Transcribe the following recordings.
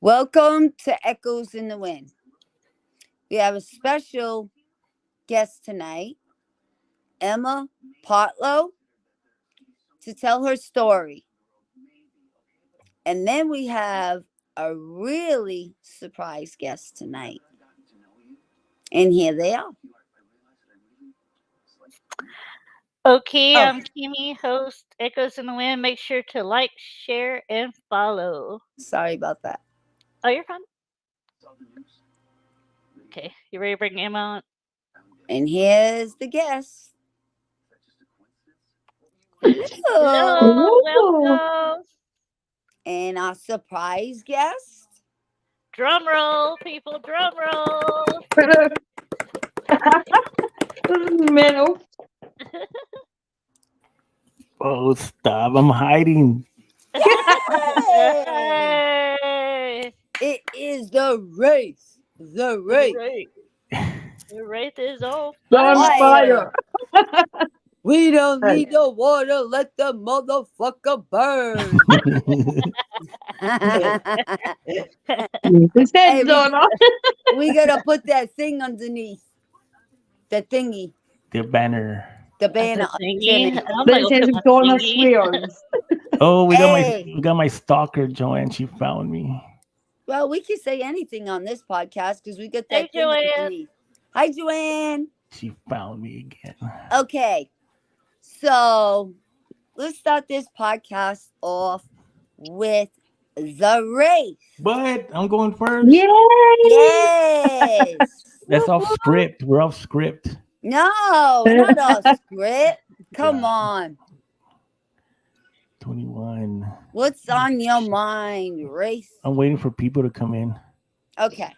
Welcome to Echoes in the Wind. We have a special guest tonight, Emz Partlow, to tell her story. And then we have a really surprise guest tonight. And here they are. Okay, I'm Kimmy, host Echoes in the Wind. Make sure to like, share, and follow. Sorry about that. Oh, you're fine. Okay, you ready to bring Emma on? And here's the guest. Hello, welcome. And our surprise guest. Drum roll, people, drum roll. Metal. Oh, stop. I'm hiding. Hey. It is the race. The race. The race is on fire. We don't need the water. Let the motherfucker burn. Hey, we gotta put that thing underneath. The thingy. The banner. The banner. Oh, we got my stalker, Joanne. She found me. Well, we can say anything on this podcast because we got that thing Joanne. underneath. Hi, Joanne. She found me again. Okay. So let's start this podcast off with the race. But I'm going first. Yes. That's off script. We're off script. No, not off script. Come on. 21. What's on your mind, race? I'm waiting for people to come in. Okay.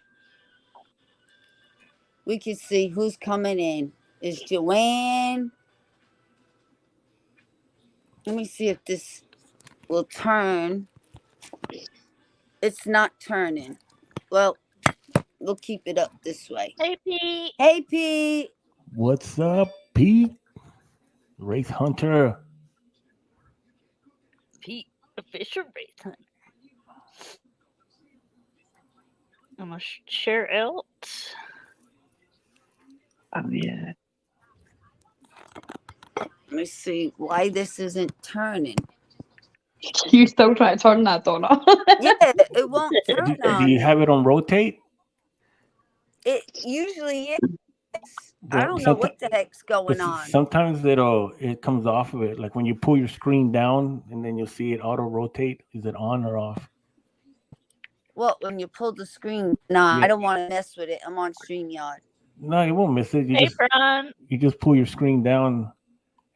We can see who's coming in. Is Joanne? Let me see if this will turn. It's not turning. Well, we'll keep it up this way. Hey, Pete. Hey, Pete. What's up, Pete? Race Hunter. Pete, official race hunter. I'm going to share out. Oh, yeah. Let me see why this isn't turning. You still trying to turn that, Donna? Yeah, it won't turn on. Do you have it on rotate? It usually is. I don't know what the heck's going on. Sometimes it comes off of it. Like when you pull your screen down and then you'll see it auto rotate. Is it on or off? What, when you pull the screen? Nah, yeah. I don't want to mess with it. I'm on StreamYard. No, you won't miss it. You just pull your screen down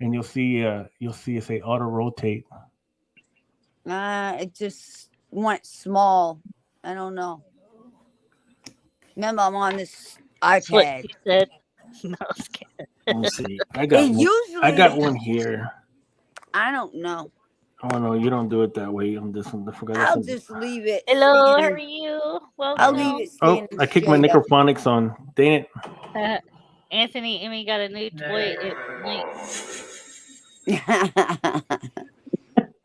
and you'll see it say auto rotate. It just went small. I don't know. Remember, I'm on this iPad. You said. No, I was kidding. Let me see. I got one here. I don't know. Oh no, you don't do it that way on this one. I forgot. I'll just leave it. Hello, how are you? Welcome. I'll leave it. Oh, I kicked my necrophonics on. Dang it. Anthony, Emmy got a new toy. It blinks.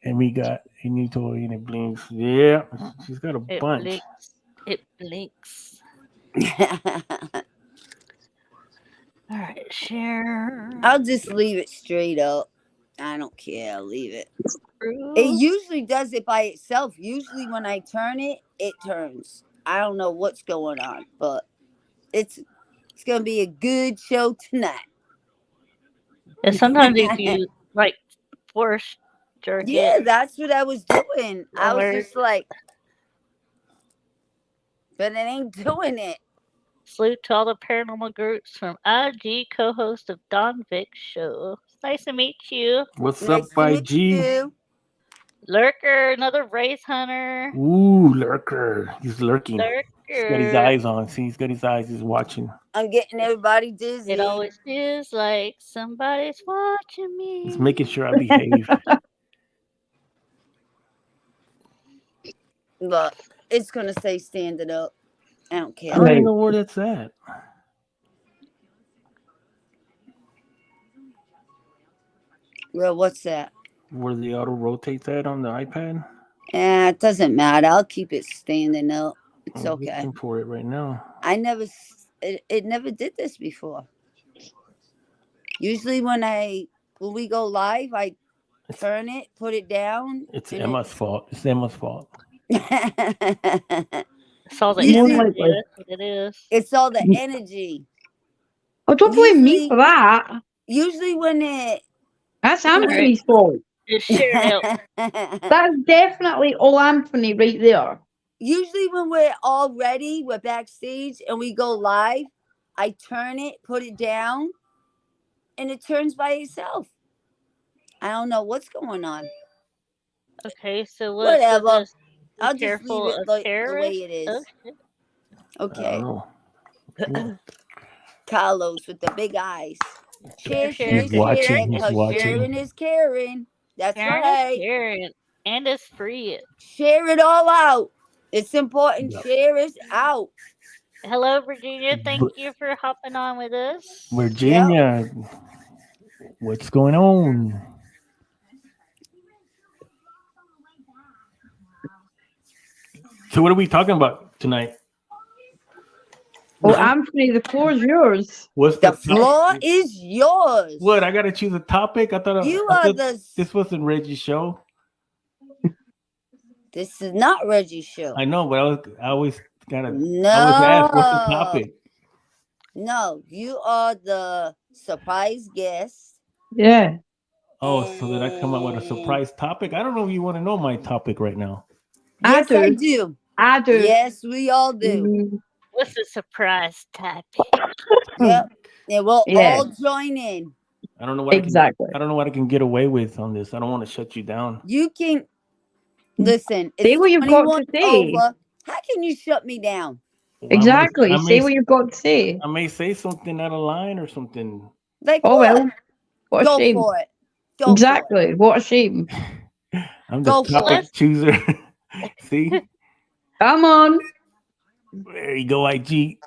Emmy got a new toy and it blinks. Yeah, she's got a bunch. It blinks. All right, share. I'll just leave it straight up. I don't care. Leave it. True. It usually does it by itself. Usually when I turn it, it turns. I don't know what's going on, but it's gonna be a good show tonight. And sometimes if you like force jerk Yeah, it, that's what I was doing. I was or just like, but it ain't doing it. salute to all the paranormal groups from IG, co-host of Don Vick's show. It's nice to meet you. What's Nice up, to meet IG? you. Lurker, another race hunter. Ooh, lurker. He's lurking. Lurker. He's got his eyes on. See, he's got his eyes. He's watching. I'm getting everybody dizzy. It always feels like somebody's watching me. He's making sure I behave. But it's gonna say standing up. I don't care. I don't even know where that's at. Well, what's that? Where the auto rotates at on the iPad? It doesn't matter. I'll keep it standing up. It's I'm okay. looking for it right now. I never. It never did this before. Usually when we go live, I turn it, put it down. It's Emma's fault. It's Emma's fault. It's all the You see- energy. That's what it is. It's all the energy. Oh, don't blame me Usually- for that. Usually when it. That's Anthony's fault. Just share it out. That's definitely all Anthony right there. Usually when we're all ready, we're backstage and we go live, I turn it, put it down, and it turns by itself. I don't know what's going on. Okay, so what's Whatever. this? Be I'll just careful leave it of the way terrorists? it is. Oh, shit. I Okay. don't know. Carlos with the big eyes. Share, He's share, watching, share, he's because watching. sharing is caring. That's Sharing right. is sharing. And it's free. Share it all out. It's important. Yeah. Share it out. Hello, Virginia. Thank you for hopping on with us. Virginia, what's going on? So what are we talking about tonight? Oh, Anthony, the floor's yours. What's The the floor topic? is yours. What? I gotta choose a topic. I thought You I are thought the. this wasn't Reggie's show. This is not Reggie's show. I know, but I always gotta. No. I always ask, what's the topic? No, you are the surprise guest. Yeah. Oh, so did I come up with a surprise topic? I don't know if you want to know my topic right now. Yes, I I do. do. I do. Yes, we all do. Mm, What's the surprise topic? Yep. And we'll Yeah. all join in. I don't know what Exactly. I don't know what I can get away with on this. I don't want to shut you down. You can listen. Say It's what you've got to 21 say. over. How can you shut me down? Exactly. I Say what you've got to say. I may say something out of line or something. Like Oh, what? well. What a Go shame. for it. Go Exactly. What a shame. I'm the Go for topic chooser. See? Come on. There you go, IG. For it.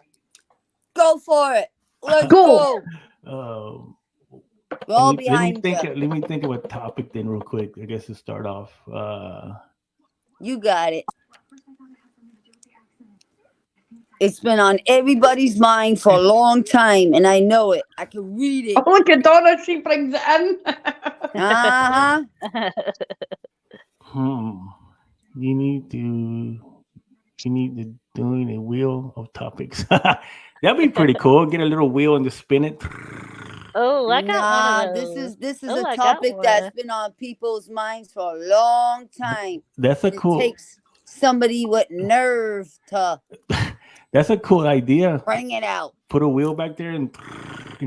Go for it. Let's Go. go. We're all behind you. Let me think of a topic then real quick. I guess to start off. You got it. It's been on everybody's mind for a long time, and I know it. I can read it. Oh, look at Donna. She brings it in. Uh-huh. You need to doing a wheel of topics. That'd be pretty cool. Get a little wheel and just spin it. Oh, I got one of those. This is Oh, a I got topic that's one. been on people's minds for a long time. That's a It cool. takes somebody with nerve to That's a cool idea. bring it out. Put a wheel back there and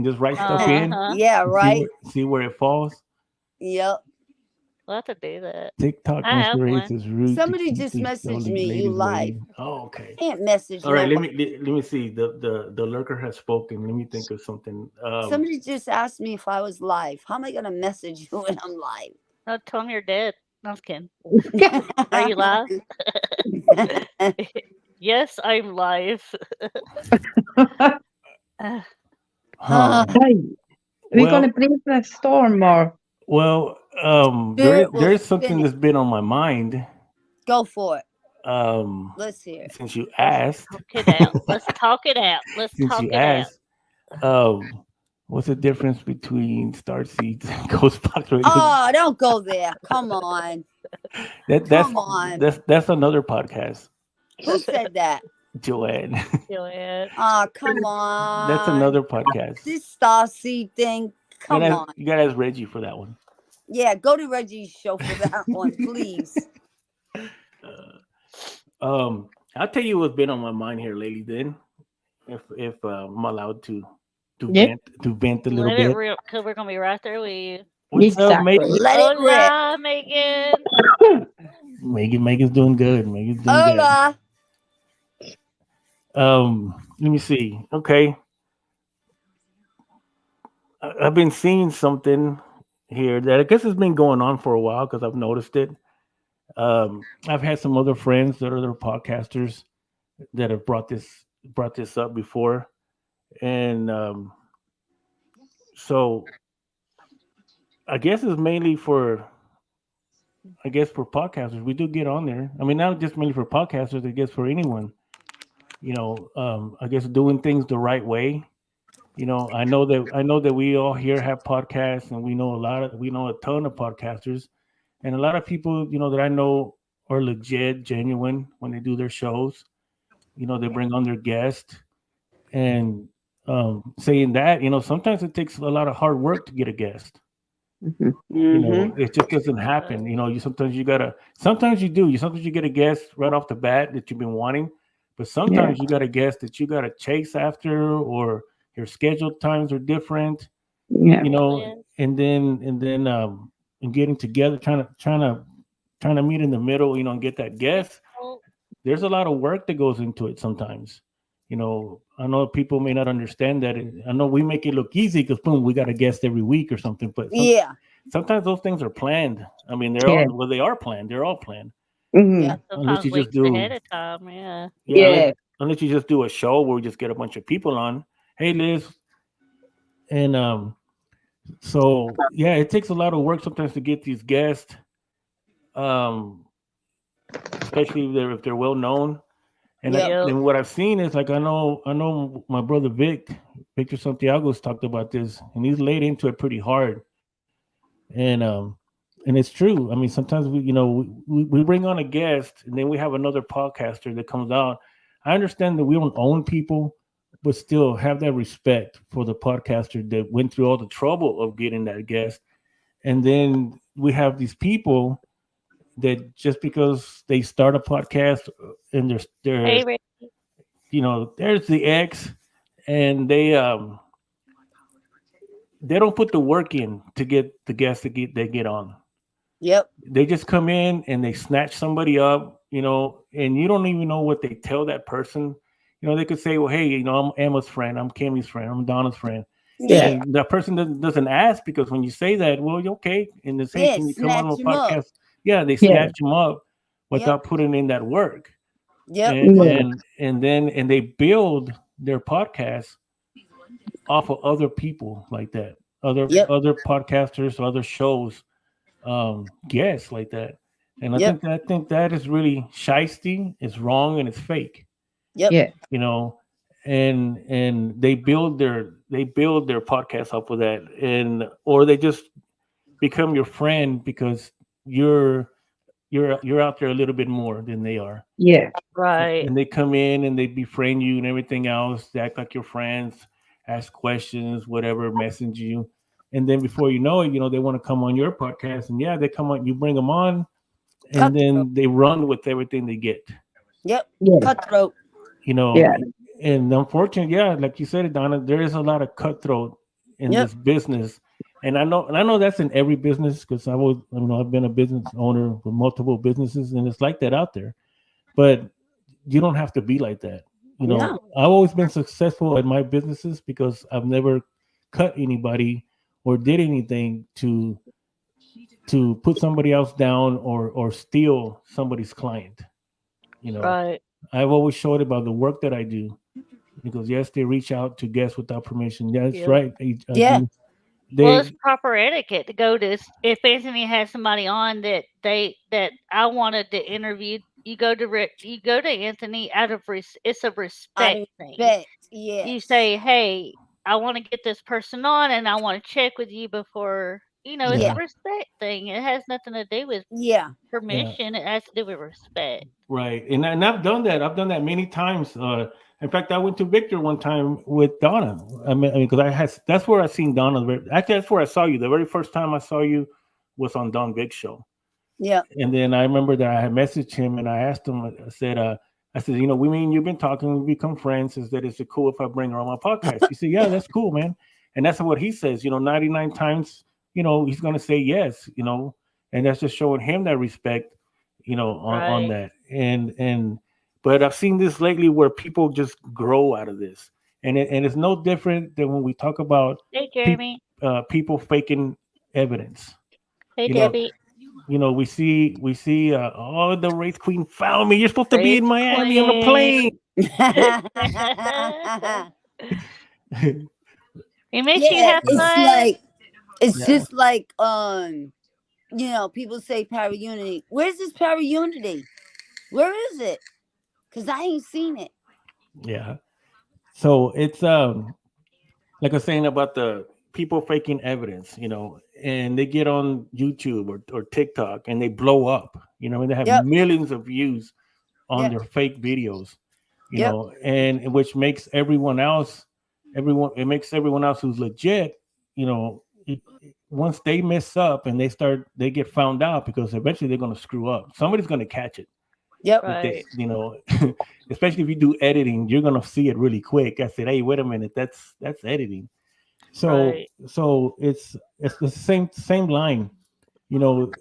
just write stuff in. Uh-huh. Yeah, right. See where it falls. Yep. We'll have to do that. TikTok I have masquerades one. is rude. to Somebody keep just these messaged elderly me, you ladies live. waiting. Oh, okay. Can't message. All right, nobody. let me see. The lurker has spoken. Let me think of something. Somebody just asked me if I was live. How am I gonna message you when I'm live? Oh, tell me you're dead. No, I'm just kidding. Are you live? Yes, I'm live. Huh. Right. Are we Well- going to brave the storm or? Well, Spirit will there's spin something it. that's been on my mind. Go for it. Let's hear it. Since you asked, Talk it out. Let's talk it out. Let's since talk you it out. asked, What's the difference between star seeds and ghost box radio? Oh, don't go there. Come on. That that's Come on. that's another podcast, Who said that? Joanne. Joanne. Oh, come That's on. another podcast. This Starseed thing. Come on. You gotta ask Reggie for that one. Yeah, go to Reggie's show for that one, please. I'll tell you what's been on my mind here lately. Then, if I'm allowed Yeah. to vent a little Let it bit. rip, because we're going to be right there with you. What's up, Exactly. Megan? Let it rip. Hola, Megan. Megan's doing good. Megan's doing good. Hola. Let me see. Okay, I've been seeing something here that I guess has been going on for a while because I've noticed it. I've had some other friends that are other podcasters that have brought this up before, and so I guess it's mainly for podcasters. We do get on there. I mean, not just mainly for podcasters. I guess for anyone. I guess doing things the right way. I know that we all here have podcasts, and we know a ton of podcasters, and a lot of people that I know are legit, genuine when they do their shows. They bring on their guest, and saying that sometimes it takes a lot of hard work to get a guest. Mhm. Mm-hmm. It just doesn't happen. Sometimes you gotta. Sometimes you do. Sometimes you get a guest right off the bat that you've been wanting, but sometimes you got a guest that you gotta chase after, or your scheduled times are different. Yeah. Yes. And getting together, trying to meet in the middle, and get that guest. Oh, There's a lot of work that goes into it sometimes. I know people may not understand that. I know we make it look easy because boom, we got a guest every week or something, but Yeah. sometimes those things are planned. I mean, Yeah. they are planned. They're all planned. Mhm. Yeah. Unless sometimes you just weeks do, ahead of time, yeah. yeah, Yeah. unless you just do a show where we just get a bunch of people on. Hey, Liz, and so yeah, it takes a lot of work sometimes to get these guests, um, especially if they're well known. And Yep. Yep. then what I've seen is like I know my brother Victor Santiago's talked about this, and he's laid into it pretty hard. And it's true. I mean, sometimes we bring on a guest, and then we have another podcaster that comes out. I understand that we don't own people, but still have that respect for the podcaster that went through all the trouble of getting that guest. And then we have these people that just because they start a podcast and Hey, Rick. there's the X, and they don't put the work in to get the guests they get on. Yep. They just come in and they snatch somebody up, and you don't even know what they tell that person. They could say, well, hey, I'm Emma's friend, I'm Kimmy's friend, I'm Donna's friend. Yeah. And that person doesn't ask, because when you say that, well, okay, and they say, Yeah, can you come on my snatch 'em up. podcast? Yeah, they Yeah. snatch them up without putting in that work. Yep. And they build their podcast off of other people like that, Yep. other podcasters, other shows, guests like that. And Yep. I think that is really shisty. It's wrong and it's fake. Yep. Yeah. And they build their podcast off of that, or they just become your friend because you're out there a little bit more than they are. Yeah. Right. And they come in and they befriend you and everything else. They act like your friends, ask questions, whatever, message you. And then before you know it, they want to come on your podcast. And yeah, they come on, you bring them on, and then they run with everything they get. Yep. Yeah. Cutthroat. Yeah. And unfortunately, yeah, like you said, Donna, there is a lot of cutthroat in Yep. this business. And I know that's in every business, because I've been a business owner for multiple businesses, and it's like that out there. But you don't have to be like that. No. I've always been successful at my businesses because I've never cut anybody or did anything to put somebody else down or steal somebody's client. Right. I've always showed it by the work that I do, because yes, they reach out to guests without permission. That's Yep. right. Yeah. Well, it's proper etiquette to go to. If Anthony has somebody on that I wanted to interview, you go to Anthony out of it's a Out respect of thing. respect. You Yes. say, hey, I want to get this person on, and I want to check with you before. It's a Yeah. Yeah, respect thing. It has nothing to do with Yeah. yeah, permission. It has to do with respect. right. And I've done that. I've done that many times. In fact, I went to Victor one time with Donna. I mean, because that's where I seen Donna. Actually, that's where I saw you. The very first time I saw you was on Don Vic show. Yeah. And then I remember that I had messaged him and I asked him. I said, we mean you've been talking, we become friends. Is it cool if I bring her on my podcast? He said, yeah, that's cool, man. And that's what he says. 99 times, he's gonna say yes. And that's just showing him that respect, on Right. that. But I've seen this lately where people just grow out of this, and it's no different than when we talk about Hey, people Jeremy. people faking evidence. Hey, You know, Debbie. we see oh, the race queen found me. You're supposed to be Race in Miami on a Queen. plane. It makes you Yeah, have it's fun. like it's Yeah, just like people say para unity. Where's this para unity? Where is it? Cause I ain't seen it. yeah. So it's like I was saying about the people faking evidence, and they get on YouTube or TikTok and they blow up, and they have Yep. millions of views on Yep. their fake videos, Yep. and which makes everyone else who's legit, once they mess up and they get found out because eventually they're going to screw up. Somebody's going to catch it. Yep. If they, Right. especially if you do editing, you're going to see it really quick. I said, hey, wait a minute, that's editing. So Right. so it's the same line, you know.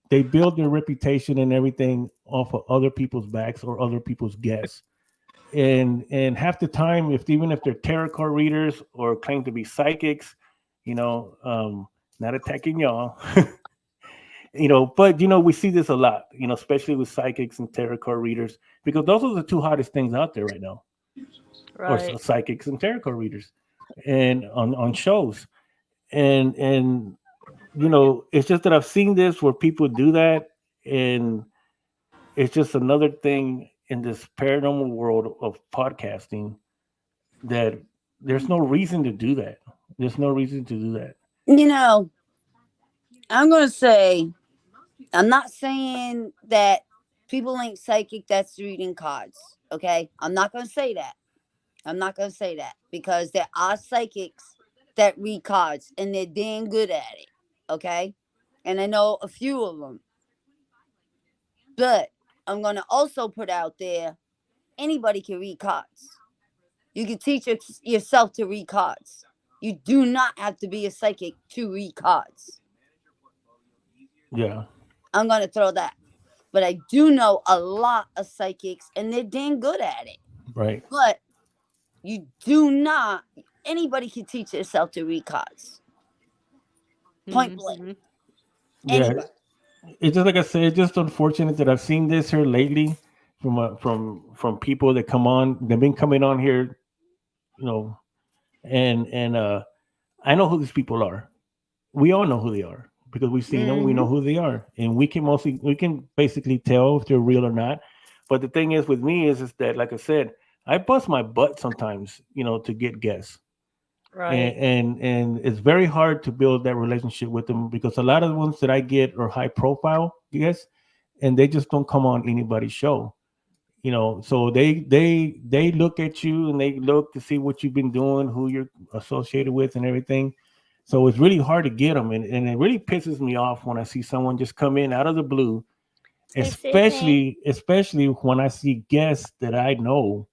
They build their reputation and everything off of other people's backs or other people's guess. And half the time, even if they're tarot card readers or claim to be psychics, not attacking y'all, but we see this a lot, especially with psychics and tarot card readers, because those are the two hottest things out there right now, or Right. psychics and tarot card readers, and on shows, and it's just that I've seen this where people do that, and it's just another thing in this paranormal world of podcasting that there's no reason to do that. There's no reason to do that. You know, I'm gonna say I'm not saying that people ain't psychic that's reading cards. Okay? I'm not gonna say that. I'm not gonna say that because there are psychics that read cards and they're damn good at it. Okay? And I know a few of them. But I'm gonna also put out there anybody can read cards. You can teach yourself to read cards. You do not have to be a psychic to read cards. Yeah, I'm gonna throw that. But I do know a lot of psychics and they're damn good at it. right. But you do not anybody can teach themselves to read cards. Point blank. Hmm. Yeah, Anybody. it's just like I said. It's just unfortunate that I've seen this here lately from people that come on. They've been coming on here, you know, and I know who these people are. We all know who they are because we've seen them. We Mm-hmm. know who they are, and we can basically tell if they're real or not. But the thing is with me is that, like I said, I bust my butt sometimes, to get guests, Right. and it's very hard to build that relationship with them because a lot of the ones that I get are high profile guests, and they just don't come on anybody's show. So they look at you and they look to see what you've been doing, who you're associated with, and everything. So it's really hard to get them, and it really pisses me off when I see someone just come in out of the blue, Hey, Sydney. especially when I see guests that I know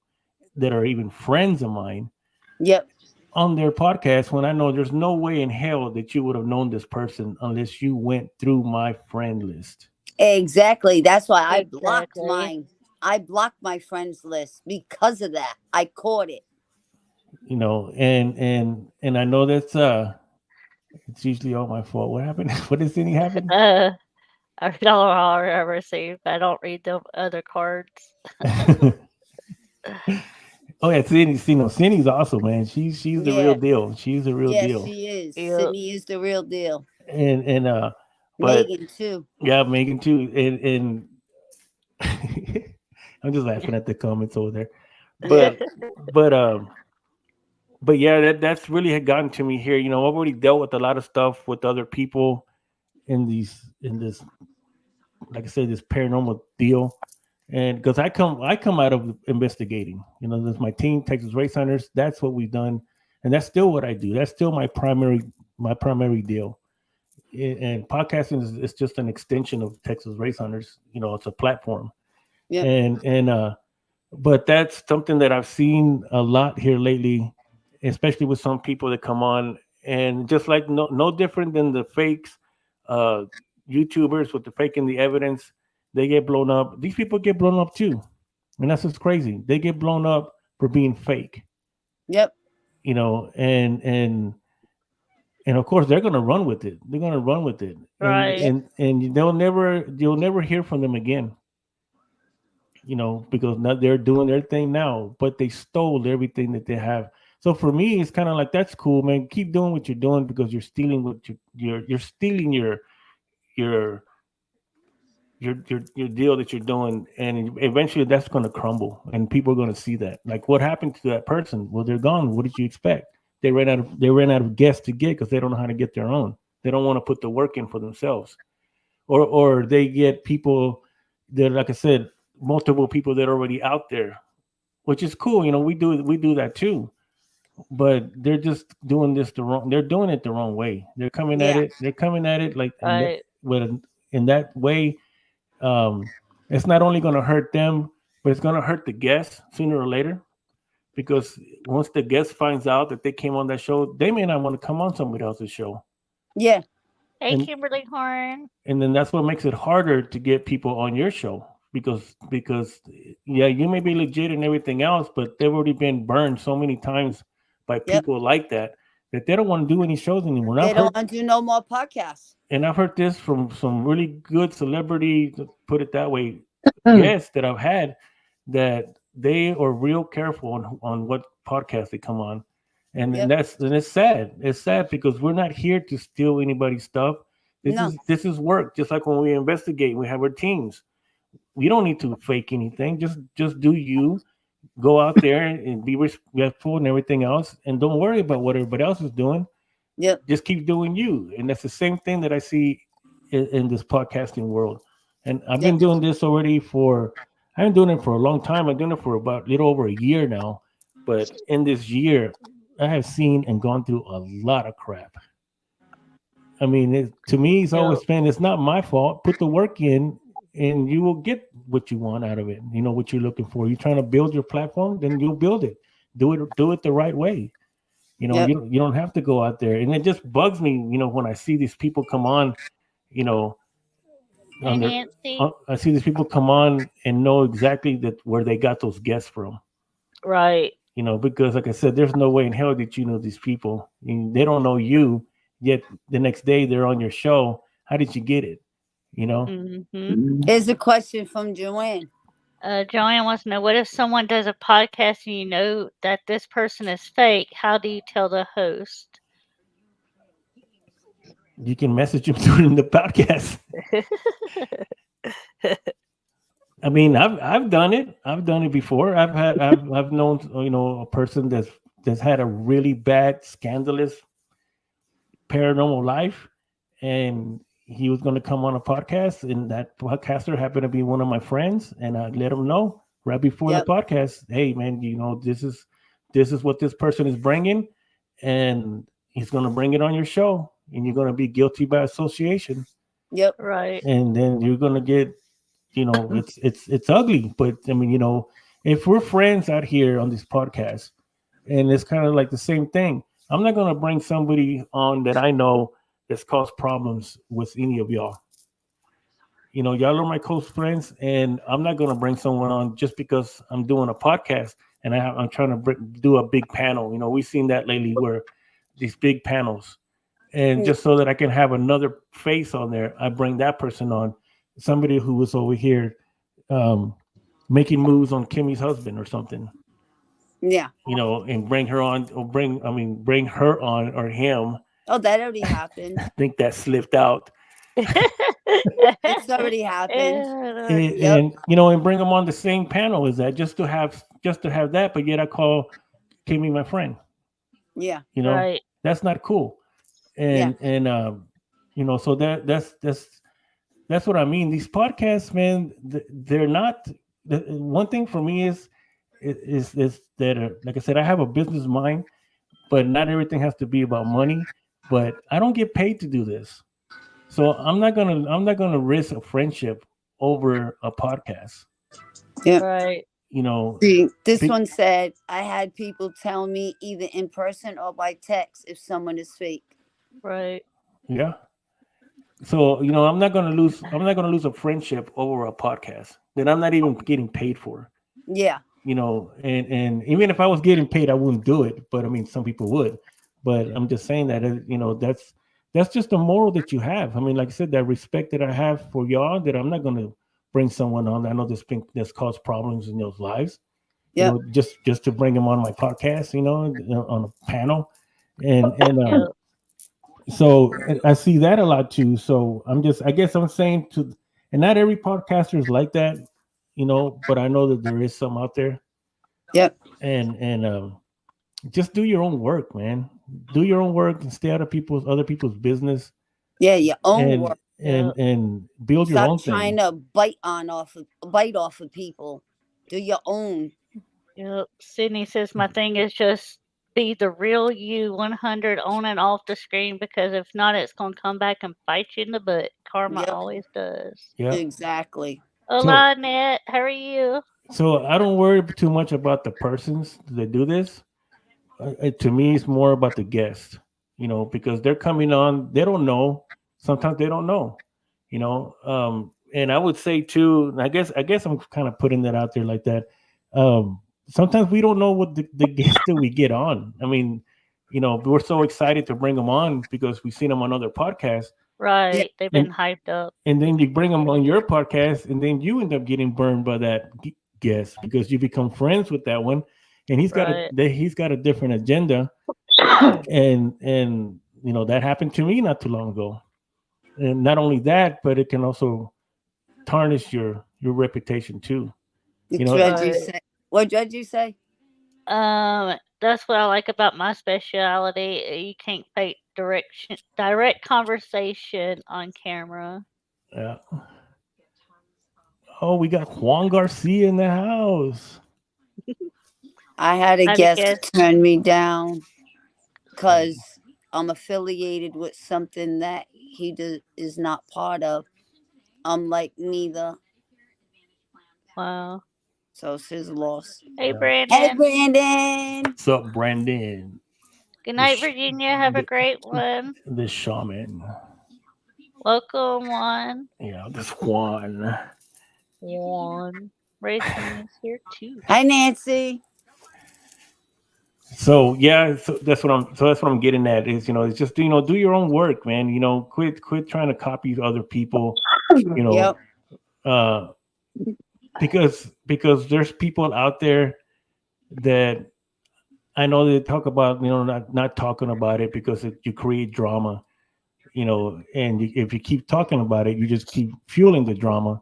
that are even friends of mine Yep. on their podcast, when I know there's no way in hell that you would have known this person unless you went through my friend list. Exactly. That's why Exactly. I blocked my friends list because of that. I caught it. And I know that's it's usually all my fault. What happened? What does any happen? Uh, I don't know how I ever see. I don't read the other cards. Oh yeah, Cindy's awesome, man. She's the real Yeah. deal. She's the real Yes, deal. she is. Yep. Sydney is the real deal. And but Megan too. yeah, Megan too. And I'm just laughing at the comments over there. But but but yeah, that's really had gotten to me here. You know, I've already dealt with a lot of stuff with other people in this, like I said, this paranormal deal. And because I come out of investigating, you know, there's my team, Texas Race Hunters. That's what we've done, and that's still what I do. That's still my primary deal. And podcasting is just an extension of Texas Race Hunters. You know, it's a platform, Yep. and but that's something that I've seen a lot here lately, especially with some people that come on, and just like no different than the fakes, uh, YouTubers with the faking the evidence, they get blown up. These people get blown up too, and that's what's crazy. They get blown up for being fake, Yep. you know, and of course they're gonna run with it. They're gonna run with it, and Right. and you'll never hear from them again, you know, because now they're doing their thing now, but they stole everything that they have. So for me, it's kind of like that's cool, man. Keep doing what you're doing because you're stealing what you're stealing your your deal that you're doing, and eventually that's going to crumble, and people are going to see that. Like what happened to that person? Well, they're gone. What did you expect? They ran out of guests to get because they don't know how to get their own. They don't want to put the work in for themselves, or they get people that, like I said, multiple people that are already out there, which is cool. You know, we do that too, but they're just doing this the wrong. They're doing it the wrong way. They're coming at Yeah. it. They're coming at it like Right. in that way. Um, it's not only going to hurt them, but it's going to hurt the guests sooner or later. Because once the guest finds out that they came on that show, they may not want to come on somebody else's show, Yeah. Hey, and Kimberly Horn. then that's what makes it harder to get people on your show because yeah, you may be legit and everything else, but they've already been burned so many times by Yep. people like that they don't want to do any shows anymore. And They I've don't heard want to do no more podcasts. and I've heard this from some really good celebrity, to put it that way, Mm. guests that I've had, that they are real careful on what podcast they come on. And Yep. and it's sad. It's sad because we're not here to steal anybody's stuff. No. This is work. Just like when we investigate, we have our teams. We don't need to fake anything. Just do you. Go out there and be respectful and everything else, and don't worry about what everybody else is doing. Yep. Just keep doing you, and that's the same thing that I see in this podcasting world. And I've been Yep. doing this already for I've been doing it for a long time. I've been doing it for about a little over a year now. But in this year, I have seen and gone through a lot of crap. I mean, to me, it's always Yep. been it's not my fault. Put the work in, and you will get what you want out of it. You know what you're looking for. You're trying to build your platform, then you'll build it. Do it the right way. You know, Yep. you don't have to go out there. And it just bugs me, you know, when I see these people come on, you know, Hey, on their Nancy. I see these people come on and know exactly that where they got those guests from. Right. You know, because like I said, there's no way in hell that you know these people. And they don't know you, yet the next day they're on your show. How did you get it? You know? Mm-hmm. Here's a question from Joanne. Joanne wants to know, what if someone does a podcast and you know that this person is fake? How do you tell the host? You can message them during the podcast. I mean, I've done it. I've done it before. I've known, you know, a person that's had a really bad, scandalous paranormal life, and he was going to come on a podcast, and that podcaster happened to be one of my friends, and I let him know right before Yep. the podcast, hey man, you know, this is what this person is bringing, and he's going to bring it on your show, and you're going to be guilty by association, Yep. Right. and then you're going to get, you know, it's ugly, but I mean, you know, if we're friends out here on this podcast, and it's kind of like the same thing, I'm not going to bring somebody on that I know that's caused problems with any of y'all. You know, y'all are my close friends, and I'm not going to bring someone on just because I'm doing a podcast and I'm trying to do a big panel. You know, we've seen that lately where these big panels, and just so that I can have another face on there, I bring that person on, somebody who was over here making moves on Kimmy's husband or something. Yeah. You know, and bring her on, or bring her on or him. Oh, that already happened. I think that slipped out. It's already happened. And, Yep. and you know, and bring them on the same panel as that, just to have that. But yet I call Kimmy my friend. Yeah. You know, Right. that's not cool. Yeah. And you know, so that's what I mean. These podcasts, man, they're not. One thing for me is that like I said, I have a business mind, but not everything has to be about money. But I don't get paid to do this, so I'm not gonna risk a friendship over a podcast. Yeah. Right. You know, See, this be, one said, I had people tell me either in person or by text if someone is fake. Right. yeah. So you know, I'm not gonna lose a friendship over a podcast that I'm not even getting paid for. Yeah. You know, and even if I was getting paid, I wouldn't do it. But I mean, some people would. But I'm just saying that you know that's just the moral that you have. I mean, like I said, that respect that I have for y'all, that I'm not going to bring someone on. I know that's caused problems in those lives. You Yep. know, just to bring them on my podcast. You know, on a panel, and Yep. so I see that a lot too. So I guess I'm saying to, and not every podcaster is like that. You know, but I know that there is some out there, Yep. and just do your own work, man. Do your own work and stay out of other people's business, Yeah. Your own and work. Yep. and build your Stop own trying thing. to bite off of people. Do your own. Yep. Sydney says my thing is just be the real you 100 on and off the screen because if not, it's going to come back and bite you in the butt. Karma Yep. always does. Yeah. Exactly. So Hola, Annette. How are you? so I don't worry too much about the persons that do this. To me, it's more about the guests. You know, because they're coming on, they don't know. Sometimes they don't know. You know, and I would say too. And I guess I'm kind of putting that out there like that. Sometimes we don't know what the guests that we get on. I mean, you know, we're so excited to bring them on because we've seen them on other podcasts, Yeah. Right. They've and been hyped up. and then you bring them on your podcast, and then you end up getting burned by that guest because you become friends with that one, and Right. he's got a different agenda, and you know that happened to me not too long ago. And not only that, but it can also tarnish your reputation too. You It's know, Reggie Right. say. What Reggie say? That's what I like about my speciality. You can't fake direct conversation on camera. uh, oh, we got Juan Garcia in the house. I had a I'd guest guess. turn me down because I'm affiliated with something that is not part of. I'm like neither. Wow. So it's his loss. Hey, Yeah. Hey, Brandon. Brandon. What's up, Brandon? Good The night, sh- Virginia. Have a the, great one. the shaman. Welcome, Juan. Yeah, this Juan. Juan. Racing is here too. Hi, Nancy. So yeah, so that's what I'm getting at is, you know, it's just, you know, do your own work, man. You know, quit trying to copy other people, you know, Yep. uh because there's people out there that I know they talk about, you know, not talking about it because you create drama, you know, and if you keep talking about it, you just keep fueling the drama.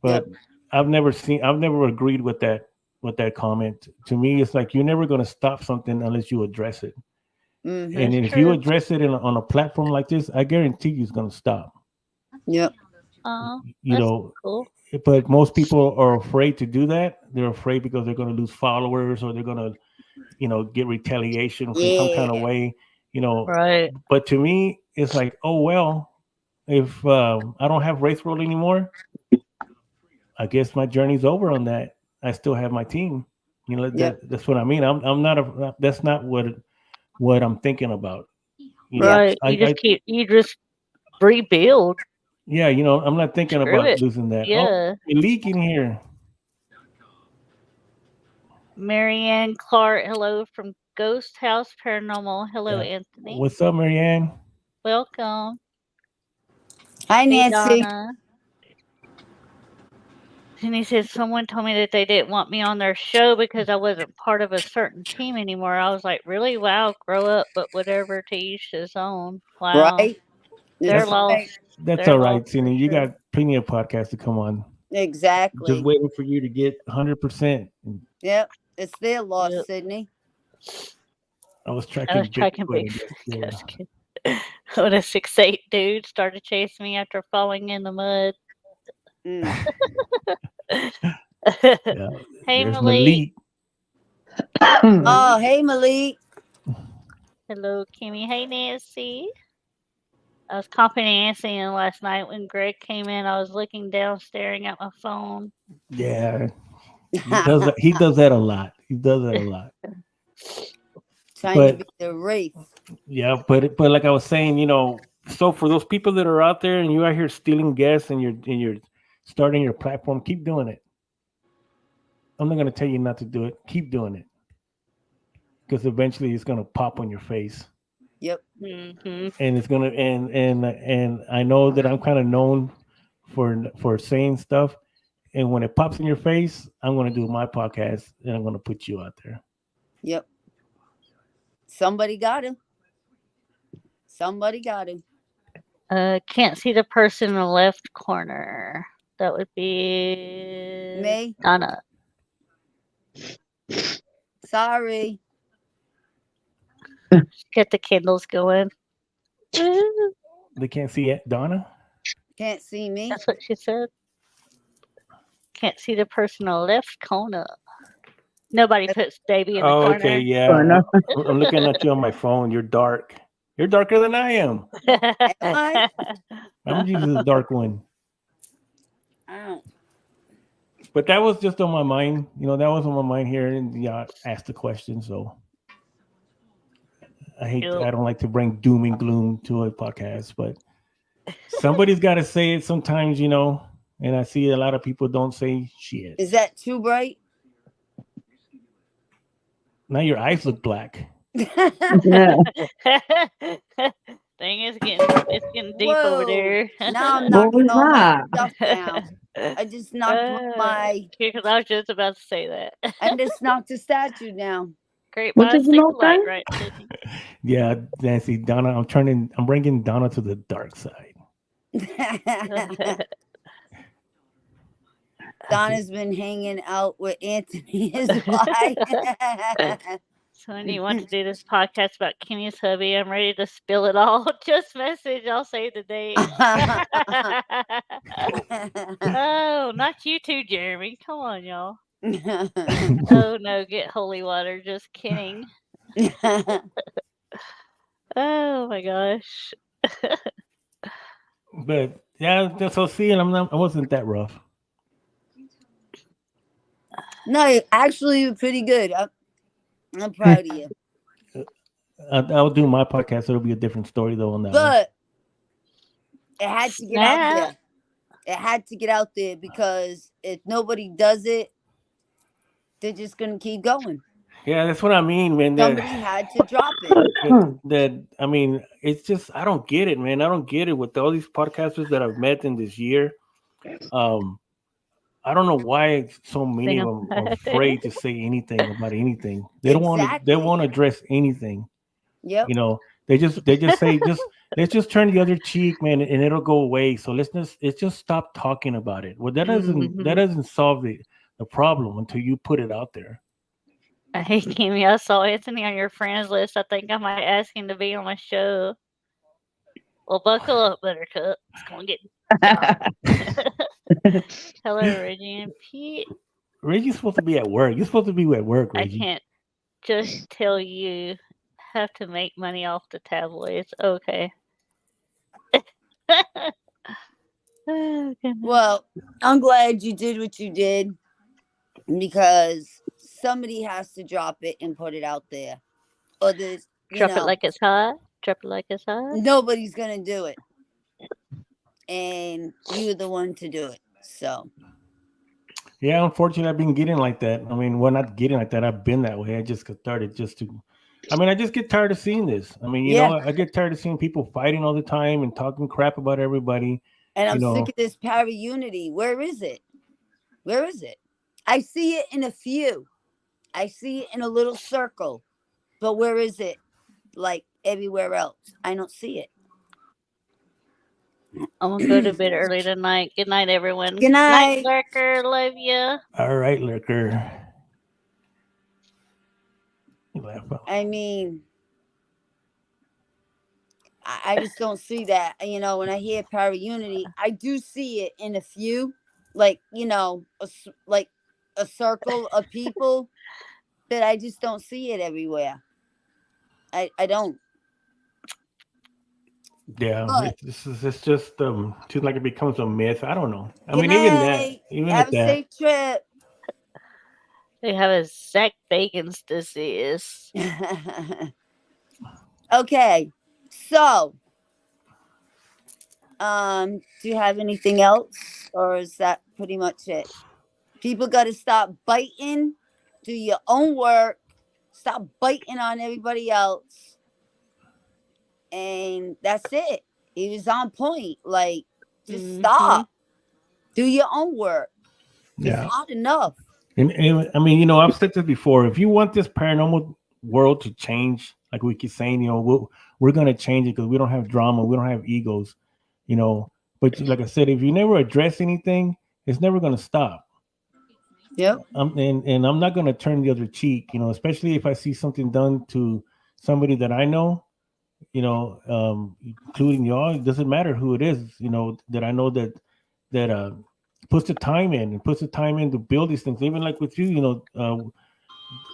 But Yep. I've never agreed with that comment. To me, it's like you're never going to stop something unless you address it. Mm-hmm. And That's if you true. address it on a platform like this, I guarantee you it's going to stop. Yep. Oh, You that's know, cool. but most people are afraid to do that. They're afraid because they're going to lose followers or they're going to, you know, get retaliation from some kind of Yeah. way, you know. Right. But to me, it's like, oh well, if I don't have race roll anymore, I guess my journey's over on that. I still have my team. You know, Yep. that's what I mean. I'm not a that's not what I'm thinking about. You Yeah. know, Right. I You just rebuild. yeah, you know, I'm not thinking Screw about it. losing that. Oh, Yeah. you're leaking here. Marianne Clark, hello from Ghost House Paranormal. Hello, Yeah. Anthony. What's up, Marianne? Welcome. Hi, Hey, Nancy. Donna. And he said someone told me that they didn't want me on their show because I wasn't part of a certain team anymore. I was like, really? Wow, grow up, but whatever, to each his own. Wow. Right? They're That's That's right. lost. that's They're all lost right, for Tina. You sure. got plenty of podcasts to come on. Just Exactly. waiting for you to get 100%. Yep. It's their loss, Yep. Sydney. I was I tracking was tracking Bigfoot, I Bigfoot. guess. Yeah. Just kidding. When a 6'8" dude started chasing me after falling in the mud. Mm. Yeah. Hey, There's Malik. Malik. Oh, hey, Malik. Hello, Kimmy. Hey, Nancy. I was copying Nancy in last night when Greg came in. I was looking down, staring at my phone. Yeah. He does that. He does that a lot. He does that a lot. Trying to But be the wraith. yeah, but like I was saying, so for those people that are out there and you out here stealing guests and you're starting your platform, keep doing it. I'm not gonna tell you not to do it. Keep doing it. Because eventually it's gonna pop on your face. Yep. Mm-hmm. And it's gonna and I know that I'm kind of known for saying stuff. And when it pops in your face, I'm gonna do my podcast and I'm gonna put you out there. Yep. Somebody got him. Somebody got him. Can't see the person in the left corner. That would be Me? Donna. Sorry. Get the candles going. Woo. They can't see it, Donna. Can't see me. That's what she said. Can't see the person in the left corner. Nobody puts baby in the Oh, corner. okay, yeah. Fair enough. I'm looking at you on my phone. You're dark. You're darker than I am. Am I? I'm usually the dark one. Oh. But that was just on my mind. That was on my mind here, and yeah, I asked the question. So I don't like to bring doom and gloom to a podcast, but somebody's got to say it sometimes, and I see a lot of people don't say shit. Is that too bright? Now your eyes look black. Yeah. Thing is it's getting deep over Whoa. there. Now I'm What knocking was all my that? stuff down. I just knocked my Because I was just about to say that. I just knocked a statue down. Great What minds did you think knock alike, down? right, Sydney? Yeah, Nancy, Donna, I'm bringing Donna to the dark side. Donna's been hanging out with Anthony, his wife. So when you want to do this podcast about Kimmy's hubby, I'm ready to spill it all. Just message, I'll save the date. Oh, not you too, Jeremy. Come on, y'all. Oh no, get holy water. Just kidding. Oh my gosh. But yeah, so seeing I wasn't that rough. No, actually, you're pretty good. I'm proud of you. I'll do my podcast. It'll be a different story though on that one. But it had to get out Snap. there. It had to get out there because if nobody does it, they're just gonna keep going. Yeah, that's what I mean, man. Somebody had to drop it. I mean, it's just I don't get it, man. I don't get it with all these podcasters that I've met in this year. I don't know why so many of them are afraid to say anything about anything. They don't want to. They won't address anything. Yep. They just say let's just turn the other cheek, man, and it'll go away. So let's just stop talking about it. Well, that doesn't solve the problem until you put it out there. Hey, Kimmy, I saw Anthony on your friends list. I think I might ask him to be on my show. Well, buckle up, Buttercup. It's going to get... Hello, Reggie and Pete. Reggie's supposed to be at work. You're supposed to be at work, Reggie. I can't just tell you have to make money off the tabloids. Okay. Oh, well, I'm glad you did what you did because somebody has to drop it and put it out there. Or there's drop it like it's hot. Drop it like it's hot. Nobody's gonna do it. And you're the one to do it. So yeah, unfortunately I've been getting like that. I mean, well, not getting like that. I've been that way. I just started I just get tired of seeing this. I mean, I get tired of seeing people fighting all the time and talking crap about everybody. And I'm sick of this para unity. Where is it? Where is it? I see it in a few. I see it in a little circle. But where is it? Like everywhere else. I don't see it. I'm going to go to bed early tonight. Good night, everyone. Good night. Night, Lurker. Love you. All right, Lurker. I mean, I just don't see that. You know, when I hear para unity, I do see it in a few, like, you know, like a circle of people, but I just don't see it everywhere. I don't. Yeah, But it's just seems like it becomes a myth. I don't know. I good mean, even that, night. even Have at a that, safe trip. They have a Zach Bacon's disease. Okay. So, do you have anything else, or is that pretty much it? People got to stop biting, do your own work, stop biting on everybody else, and that's it. He was on point. Like, just stop, do your own work. It's yeah. hard enough. And I mean, I've said this before. If you want this paranormal world to change, like we keep saying, we're gonna change it because we don't have drama, we don't have egos, you know. But like I said, if you never address anything, it's never gonna stop. Yep. And I'm not gonna turn the other cheek, especially if I see something done to somebody that I know, including y'all. It doesn't matter who it is, that I know that puts the time in and puts the time in to build these things. Even like with you,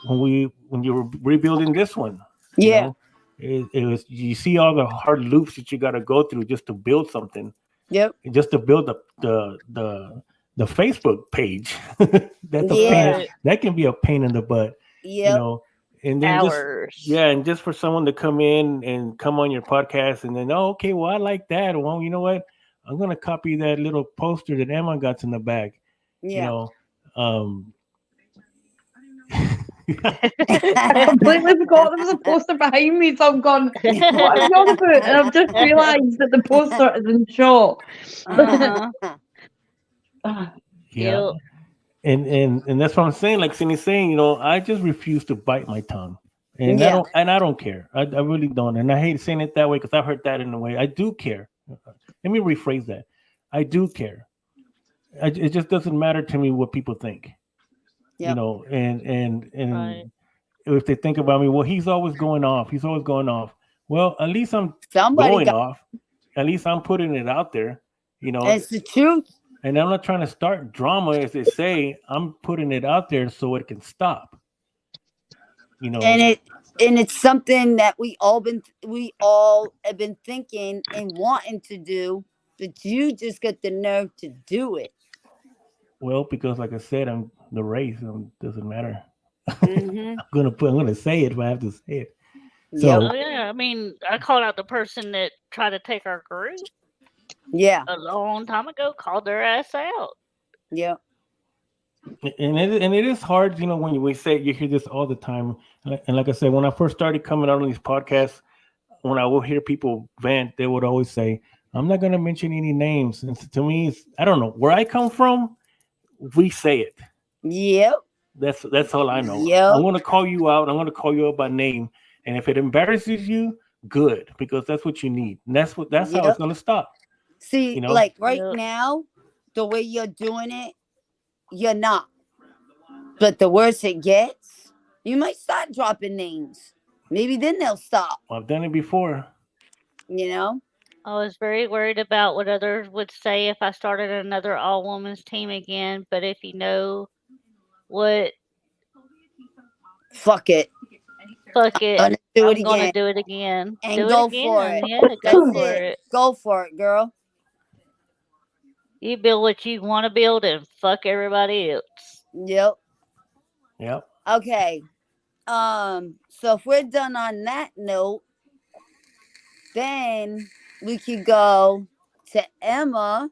when you were rebuilding this one, you Yeah. know, it was, you see all the hard loops that you got to go through just to build something, Yep. just to build the Facebook page. That's a pain. Yeah. That can be a pain in the butt, you Yep. know. And then Hours. and just for someone to come in and come on your podcast and then, oh, okay, well, I like that. Well, you know what? I'm gonna copy that little poster that Emma got in the back. Yeah. I completely forgot there was a poster behind me, so I'm gone. What are you on about? And I've just realised that the poster is in shot. Uh-huh. Yeah. Yep. And that's what I'm saying. Like Cindy's saying, I just refuse to bite my tongue. And Yeah. I don't care. I really don't. And I hate saying it that way because I've heard that in a way. I do care. Let me rephrase that. I do care. It just doesn't matter to me what people think. Yep. And Right. if they think about me, well, he's always going off. He's always going off. Well, at least I'm Somebody going got. off. At least I'm putting it out there. It's the truth. And I'm not trying to start drama, as they say. I'm putting it out there so it can stop. And it's something that we all have been thinking and wanting to do, but you just got the nerve to do it. Well, because like I said, I'm the race. Doesn't matter. Mm-hmm. I'm gonna say it if I have to say it. Yep. Oh yeah, I mean, I called out the person that tried to take our group Yeah. a long time ago. Called their ass out. Yep. And it is hard, when we say, you hear this all the time. And like I said, when I first started coming out on these podcasts, when I would hear people vent, they would always say, "I'm not going to mention any names." And to me, I don't know where I come from. We say it. Yep. That's all I know. Yep. I'm going to call you out. I'm going to call you out by name. And if it embarrasses you, good, because that's what you need. And that's how it's going to stop. See, like right Yep. now, the way you're doing it, you're not. But the worse it gets, you might start dropping names. Maybe then they'll stop. I've done it before. I was very worried about what others would say if I started another all women's team again. But if you know what, Fuck it. fuck it. Gonna do it I'm gonna again. do it again. And do go it again. for it. Yeah, go That's for it. it. Go for it, girl. You build what you want to build and fuck everybody else. Yep. Yep. Okay. So if we're done on that note, then we could go to Emma,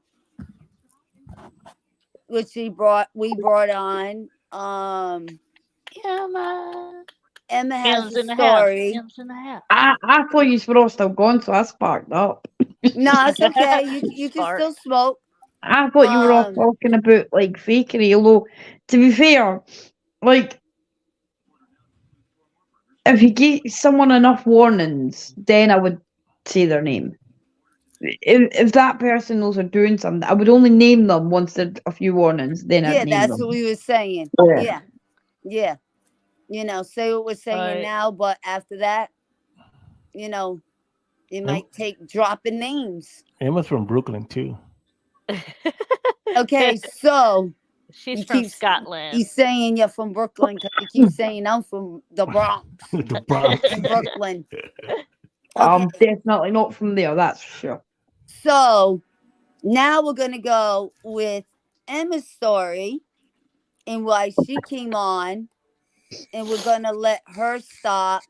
which we brought on. Emma has Em's a in the house. story. Em's in the house. I thought you were all still gone, so I sparked up. No, it's okay. You can Spark. still smoke. I thought you were all talking about like fakery. Although, to be fair, like if you give someone enough warnings, then I would say their name. If that person knows they're doing something, I would only name them once there's a few warnings. Then I'd Yeah, name that's them. what we were saying. Yeah. Yeah. Say what we're saying Right. now, but after that, It might take dropping names. Emma's from Brooklyn too. Okay, so She's you from keep Scotland. you saying you're from Brooklyn because you keep saying I'm from the Bronx The Bronx. and Brooklyn. I'm Okay, definitely not from there, that's for sure. so now we're gonna go with Emma's story and why she came on, and we're gonna let her stop.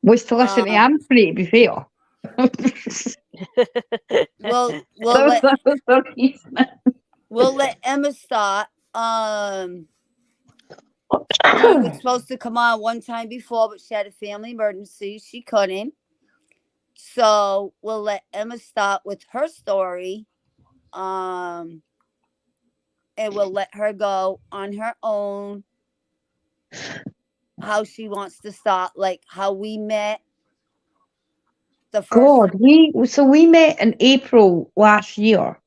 Was to listen to Anthony, to be fair. We'll let Emma start. She was supposed to come on one time before, but she had a family emergency. She couldn't. So we'll let Emma start with her story. And we'll let her go on her own. How she wants to start, like how we met. The first God, we met in April last year.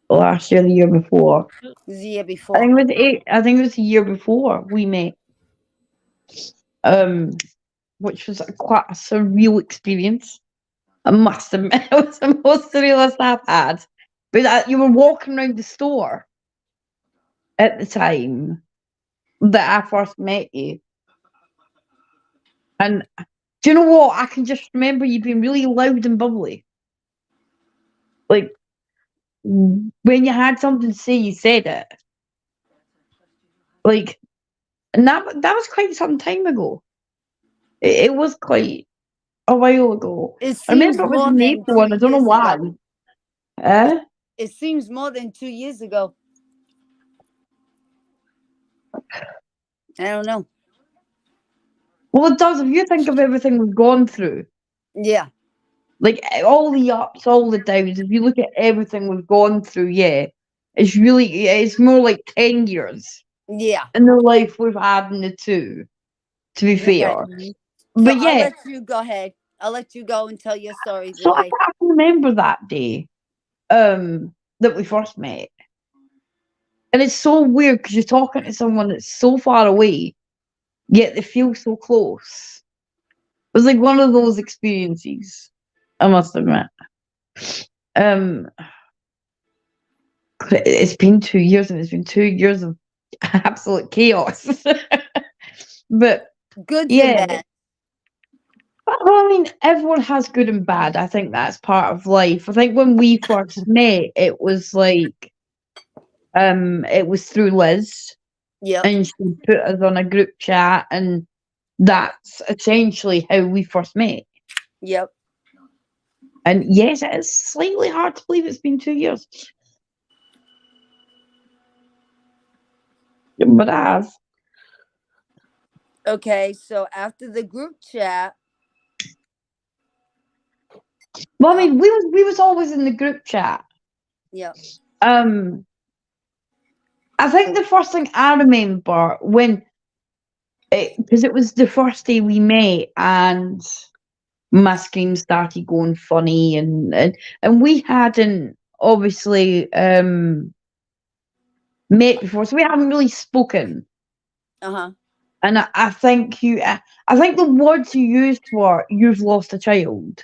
Last year, the year before. the year I before. think it was the year before we met. Which was quite a surreal experience. I must admit, it was the most surrealist I've had. But you were walking around the store at the time that I first met you. And do you know what? I can just remember you being really loud and bubbly. Like, when you had something to say, you said it. Like, and that was quite some time ago. It was quite a while ago. It I seems remember it was more in than April, and I 2 don't know years why. ago. It seems more than 2 years ago. I don't know. Well, it does. If you think of everything we've gone through, Yeah. like all the ups, all the downs, if you look at everything we've gone through, it's more like 10 years Yeah. in the life we've had in the two, to be fair. So But I'll let you go ahead. I'll let you go and tell your story. so I can remember that day that we first met. And it's so weird because you're talking to someone that's so far away, yet they feel so close. It was like one of those experiences, I must admit. Um, it's been 2 years, and it's been 2 years of absolute chaos. But good yeah, and bad. well, I mean, everyone has good and bad. I think that's part of life. I think when we first met, it was like, it was through Liz, Yep. and she put us on a group chat, and that's essentially how we first met. Yep. And yes, it is slightly hard to believe it's been 2 years. But I have. Okay, so after the group chat. Well, I mean, we was always in the group chat. Yep. I think the first thing I remember because it was the first day we met, and my screen started going funny, and we hadn't obviously met before, so we hadn't really spoken. Uh-huh. And I think the words you used were, "You've lost a child."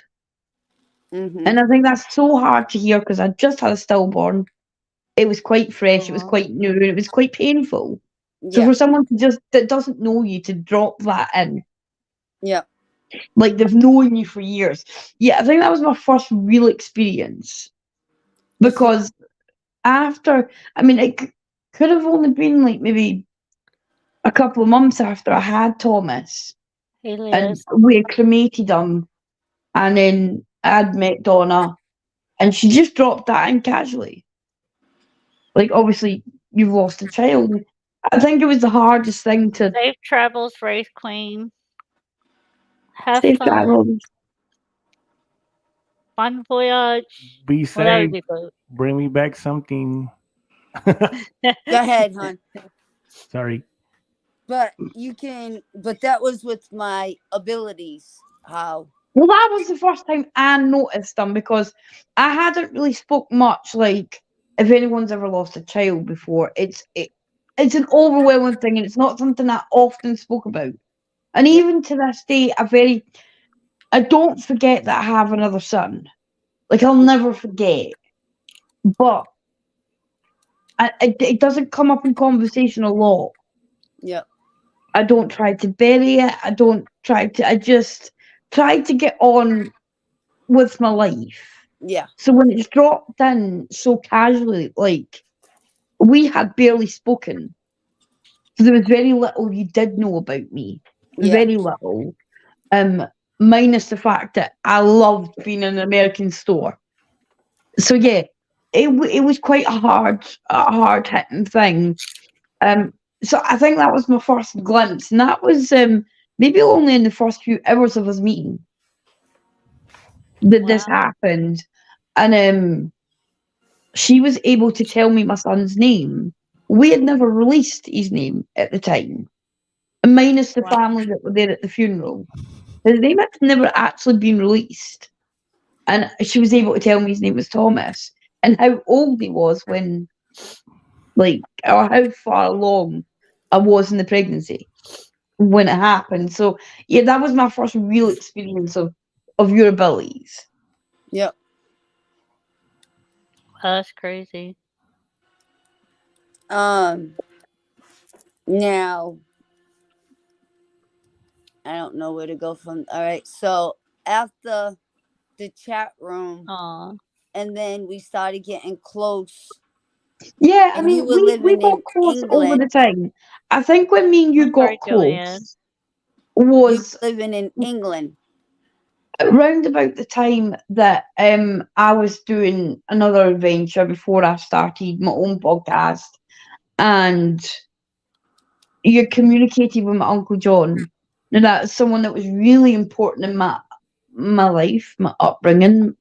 Mm-hmm. And I think that's so hard to hear because I just had a stillborn. It was quite fresh, it was quite new, and it was quite painful. So Yeah. for someone that doesn't know you to drop that in, Yeah. like they've known you for years. Yeah, I think that was my first real experience. Because after, I mean, could have only been like maybe a couple of months after I had Thomas. Hey, Liz. And we had cremated him, and then I'd met Donna, and she just dropped that in casually. Like, obviously, you've lost a child. I think it was the hardest thing to. Safe travels, Race Queen. Have Safe fun. travels. Bon voyage. Be Well, that would safe. be both. Bring me back something. Go ahead, hon. Sorry. But that was with my abilities. How? Well, that was the first time I noticed them because I hadn't really spoke much. Like, if anyone's ever lost a child before, it's an overwhelming thing, and it's not something I often spoke about. And even to this day, I don't forget that I have another son. Like, I'll never forget. But it doesn't come up in conversation a lot. Yep. I don't try to bury it. I just try to get on with my life. Yeah. So when it's dropped in so casually, like, we had barely spoken. So there was very little you did know about me. Yeah. Very little. Minus the fact that I loved being in an American store. So yeah, it was quite a hard hitting thing. So I think that was my first glimpse, and that was maybe only in the first few hours of us meeting that this Wow. happened, and she was able to tell me my son's name. We had never released his name at the time, minus the Wow. family that were there at the funeral. His name had never actually been released. And she was able to tell me his name was Thomas and how old he was when, like, or how far along I was in the pregnancy when it happened. So, yeah, that was my first real experience of your abilities. Yep. That's crazy. Now I don't know where to go from. All right. So after the chat room, Aw. and then we started getting close, Yeah, I and you mean, were we living got in close over the England. time. I think when me and you I'm sorry, got Joanne. close You was were living in England. around about the time that I was doing another adventure before I started my own podcast, and you communicated with my Uncle John. Now that's someone that was really important in my life, my upbringing.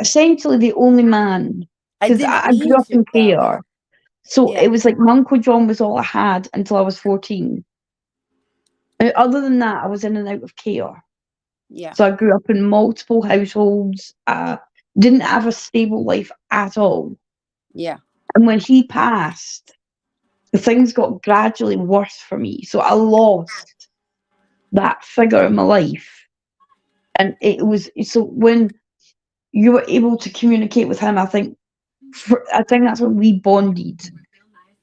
Essentially, the only man, I because didn't I grew mean up to in though. care, so Yeah. it was like my Uncle John was all I had until I was 14. Other than that, I was in and out of care. Yeah. So I grew up in multiple households. Didn't have a stable life at all. Yeah. And when he passed, things got gradually worse for me. So I lost that figure in my life. And it was so when you were able to communicate with him, I think that's when we bonded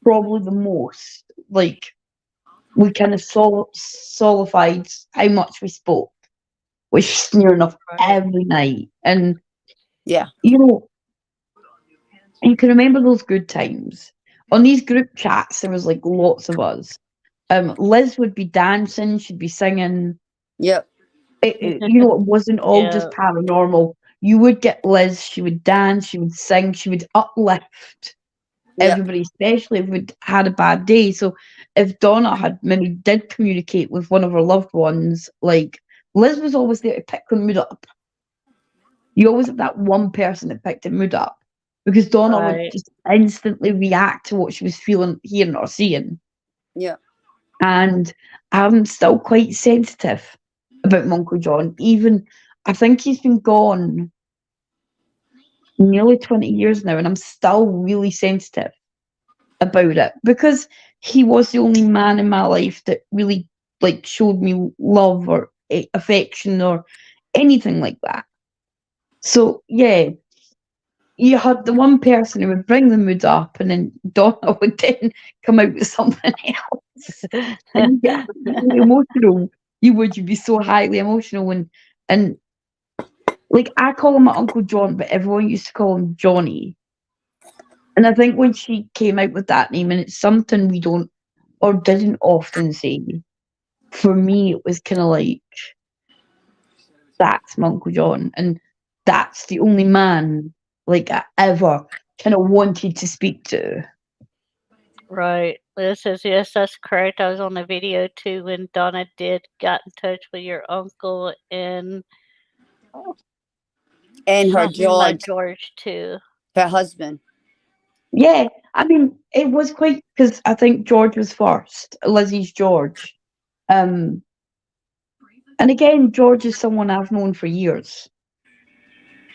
probably the most. Like, we kind of solidified how much we spoke, which was near enough Right. every night. And Yeah. you know, you can remember those good times. On these group chats, there was like lots of us. Liz would be dancing, she'd be singing. Yep. It wasn't all Yeah. just paranormal. You would get Liz, she would dance, she would sing, she would uplift Yep. everybody, especially if we'd had a bad day. So if Donna had maybe did communicate with one of her loved ones, like Liz was always there to pick her mood up. You always have that one person that picked her mood up because Donna would Right. just instantly react to what she was feeling, hearing, or seeing. Yep. And I'm still quite sensitive about my Uncle John. Even I think he's been gone nearly 20 years now, and I'm still really sensitive about it because he was the only man in my life that really like showed me love or affection or anything like that. So yeah, you had the one person who would bring the mood up, and then Donna would then come out with something else, and you get really emotional. You'd be so highly emotional, and like I call him my Uncle John, but everyone used to call him Johnny. And I think when she came out with that name, and it's something we don't or didn't often say, for me it was kind of like that's my Uncle John, and that's the only man like I ever kind of wanted to speak to. Right. Liz says, yes, that's correct. I was on the video too when Donna did got in touch with your uncle and And her something about George, George too. her husband. Yeah, I mean, it was quite because I think George was first, Lizzie's George. Um, and again, George is someone I've known for years.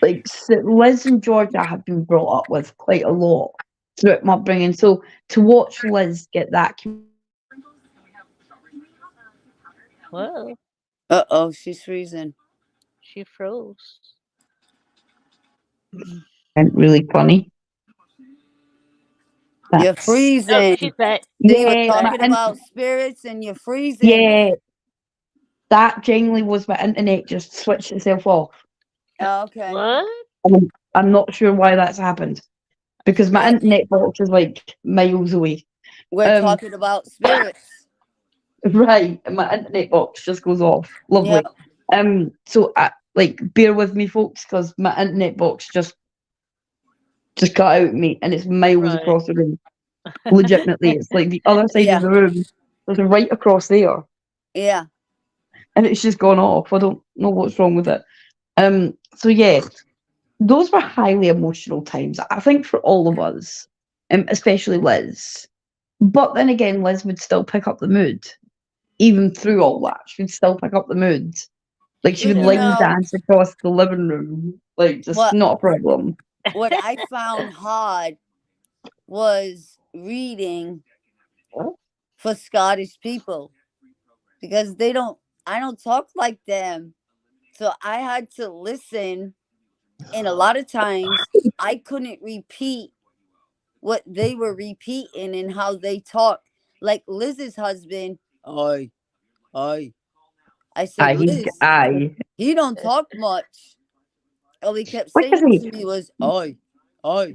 Like Liz and George, I have been brought up with quite a lot throughout my upbringing. So to watch Liz get that Whoa. Uh-oh, she's freezing. She froze. And really funny. You're That's Oh, freezing. she's back. So you were yeah, talking about spirits and you're freezing. yeah. That genuinely was my internet just switched itself off. Oh, okay. What? I'm not sure why that's happened because my Yeah, internet box is like miles away. we're Um, talking about spirits. right, and my internet box just goes off. Yeah. Lovely. So like bear with me, folks, because my internet box just cut out me, and it's miles Right. across the room. Legitimately, it's like the other side Yeah. of the room. It's right across there, Yeah. and it's just gone off. I don't know what's wrong with it. So yeah, those were highly emotional times. I think for all of us, especially Liz. But then again, Liz would still pick up the mood, even through all that. She would still pick up the mood. Like she Well, would you line know dance across the living room, like just what? not a problem. What I found hard was reading for Scottish people because I don't talk like them. So I had to listen, and a lot of times I couldn't repeat what they were repeating and how they talk. Like Liz's husband, I said, Liz, I. he don't talk much. All he kept Like I saying say, to me was, I.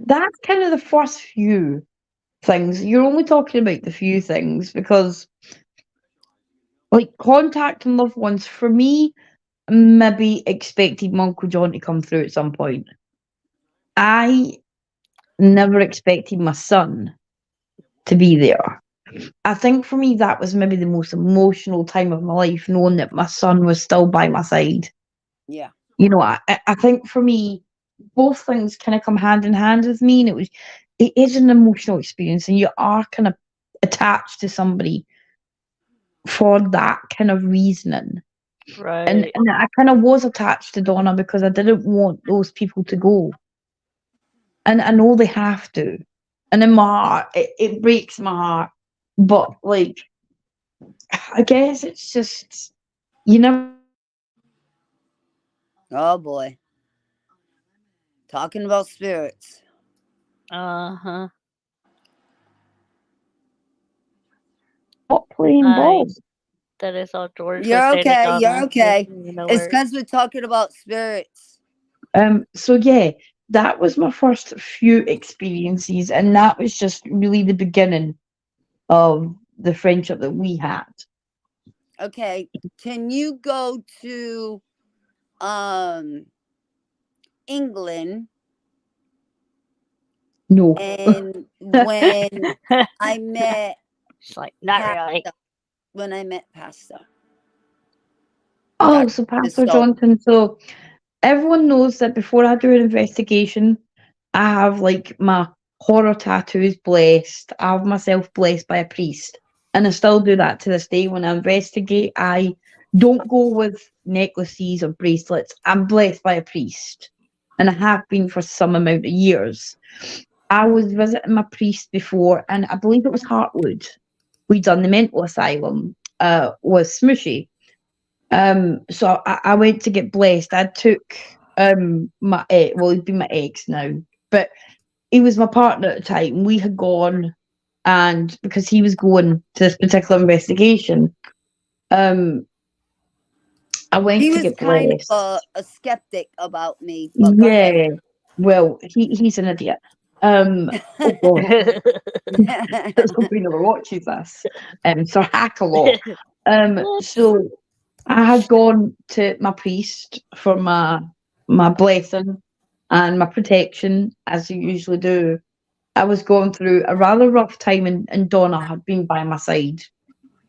that's kind of the first few things. You're only talking about the few things because, like, contacting loved ones for me, maybe expected my Uncle John to come through at some point. I never expected my son to be there. I think for me, that was maybe the most emotional time of my life, knowing that my son was still by my side. Yeah. You know, I think for me, both things kind of come hand in hand with me, and it is an emotional experience, and you are kind of attached to somebody for that kind of reasoning. And Right. I kind of was attached to Donna because I didn't want those people to go, and I know they have to. And in my heart, it breaks my heart. But like, I guess it's just you never Oh boy. Talking about spirits. Uh-huh. stop playing Hi. ball. That is all George was You're saying to okay. You're Donna. okay. You know It's where. because we're talking about spirits. So yeah, that was my first few experiences, and that was just really the beginning of the friendship that we had. Okay. Can you go to um England No. and when I met She's like, not really. Pastor, when I met Pastor. Oh, That's so the Pastor story. Johnson. So everyone knows that before I do an investigation, I have like my horror tattoos blessed. I have myself blessed by a priest. And I still do that to this day. When I investigate, I don't go with necklaces or bracelets. I'm blessed by a priest. And I have been for some amount of years. I was visiting my priest before, and I believe it was Hartwood. We'd done the mental asylum with Smooshy. So I went to get blessed. I took my well, he'd been my ex now, but he was my partner at the time. We had gone, and because he was going to this particular investigation, um, I went He to was get kind of blessed. a skeptic about me, but go ahead. Yeah, well, he's an idiot. Oh god, let's hope he never watches this. So hack a lot. Whoops. So I had gone to my priest for my blessing and my protection, as you usually do. I was going through a rather rough time, and Donna had been by my side.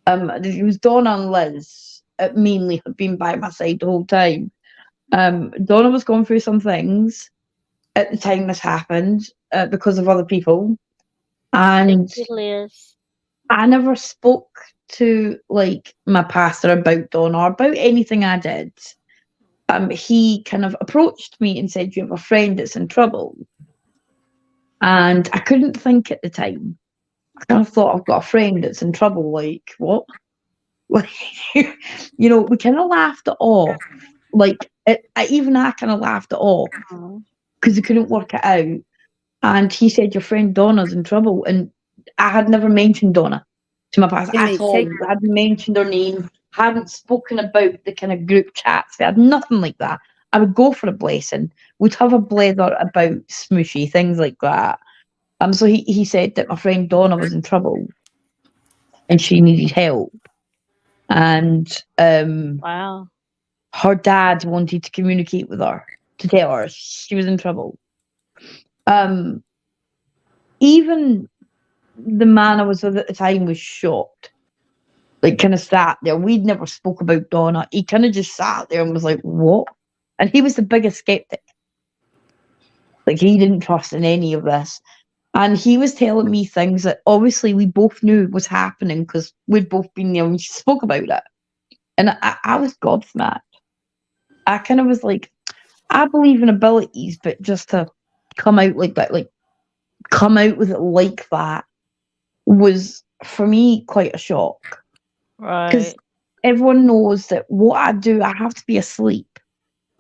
It was Donna and Liz mainly had been by my side the whole time. Donna was going through some things at the time this happened because of other people, and Thank you, Liz. I never spoke to like my pastor about Donna or about anything I did. He kind of approached me and said, "You have a friend that's in trouble," and I couldn't think at the time. I kind of thought, I've got a friend that's in trouble. Like what? Like, we kind of laughed it off. Like, even I kind of laughed it off Oh, because he couldn't work it out. And he said, your friend Donna's in trouble. And I had never mentioned Donna to my past To me, at all. say, I hadn't mentioned her name, hadn't spoken about the kind of group chats. I had nothing like that. I would go for a blessing. We'd have a blather about smooshy, things like that. So he said that my friend Donna was in trouble and she needed help. And wow. her dad wanted to communicate with her to tell her she was in trouble. Um, Even the man I was with at the time was shocked. Like, kind of sat there. We'd never spoke about Donna. He kind of just sat there and was like, "What?" And he was the biggest skeptic. Like, he didn't trust in any of this. And he was telling me things that obviously we both knew was happening because we'd both been there and spoke about it. And I was gobsmacked. I kind of was like, I believe in abilities, but just to come out like that, like come out with it like that, was for me quite a shock. Because Right. everyone knows that what I do, I have to be asleep.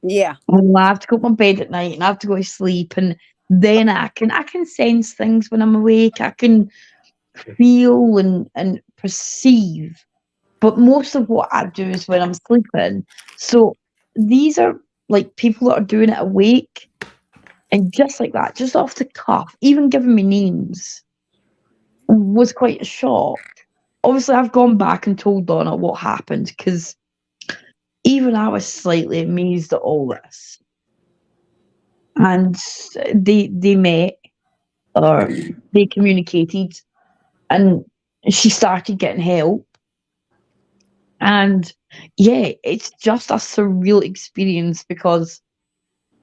yeah, And I have to go to my bed at night and I have to go to sleep, and then I can sense things when I'm awake. I can feel and perceive. But most of what I do is when I'm sleeping. So these are like people that are doing it awake, and just like that, just off the cuff, even giving me names, was quite a shock. Obviously, I've gone back and told Donna what happened because even I was slightly amazed at all this. And they met, or they communicated, and she started getting help. And yeah, it's just a surreal experience because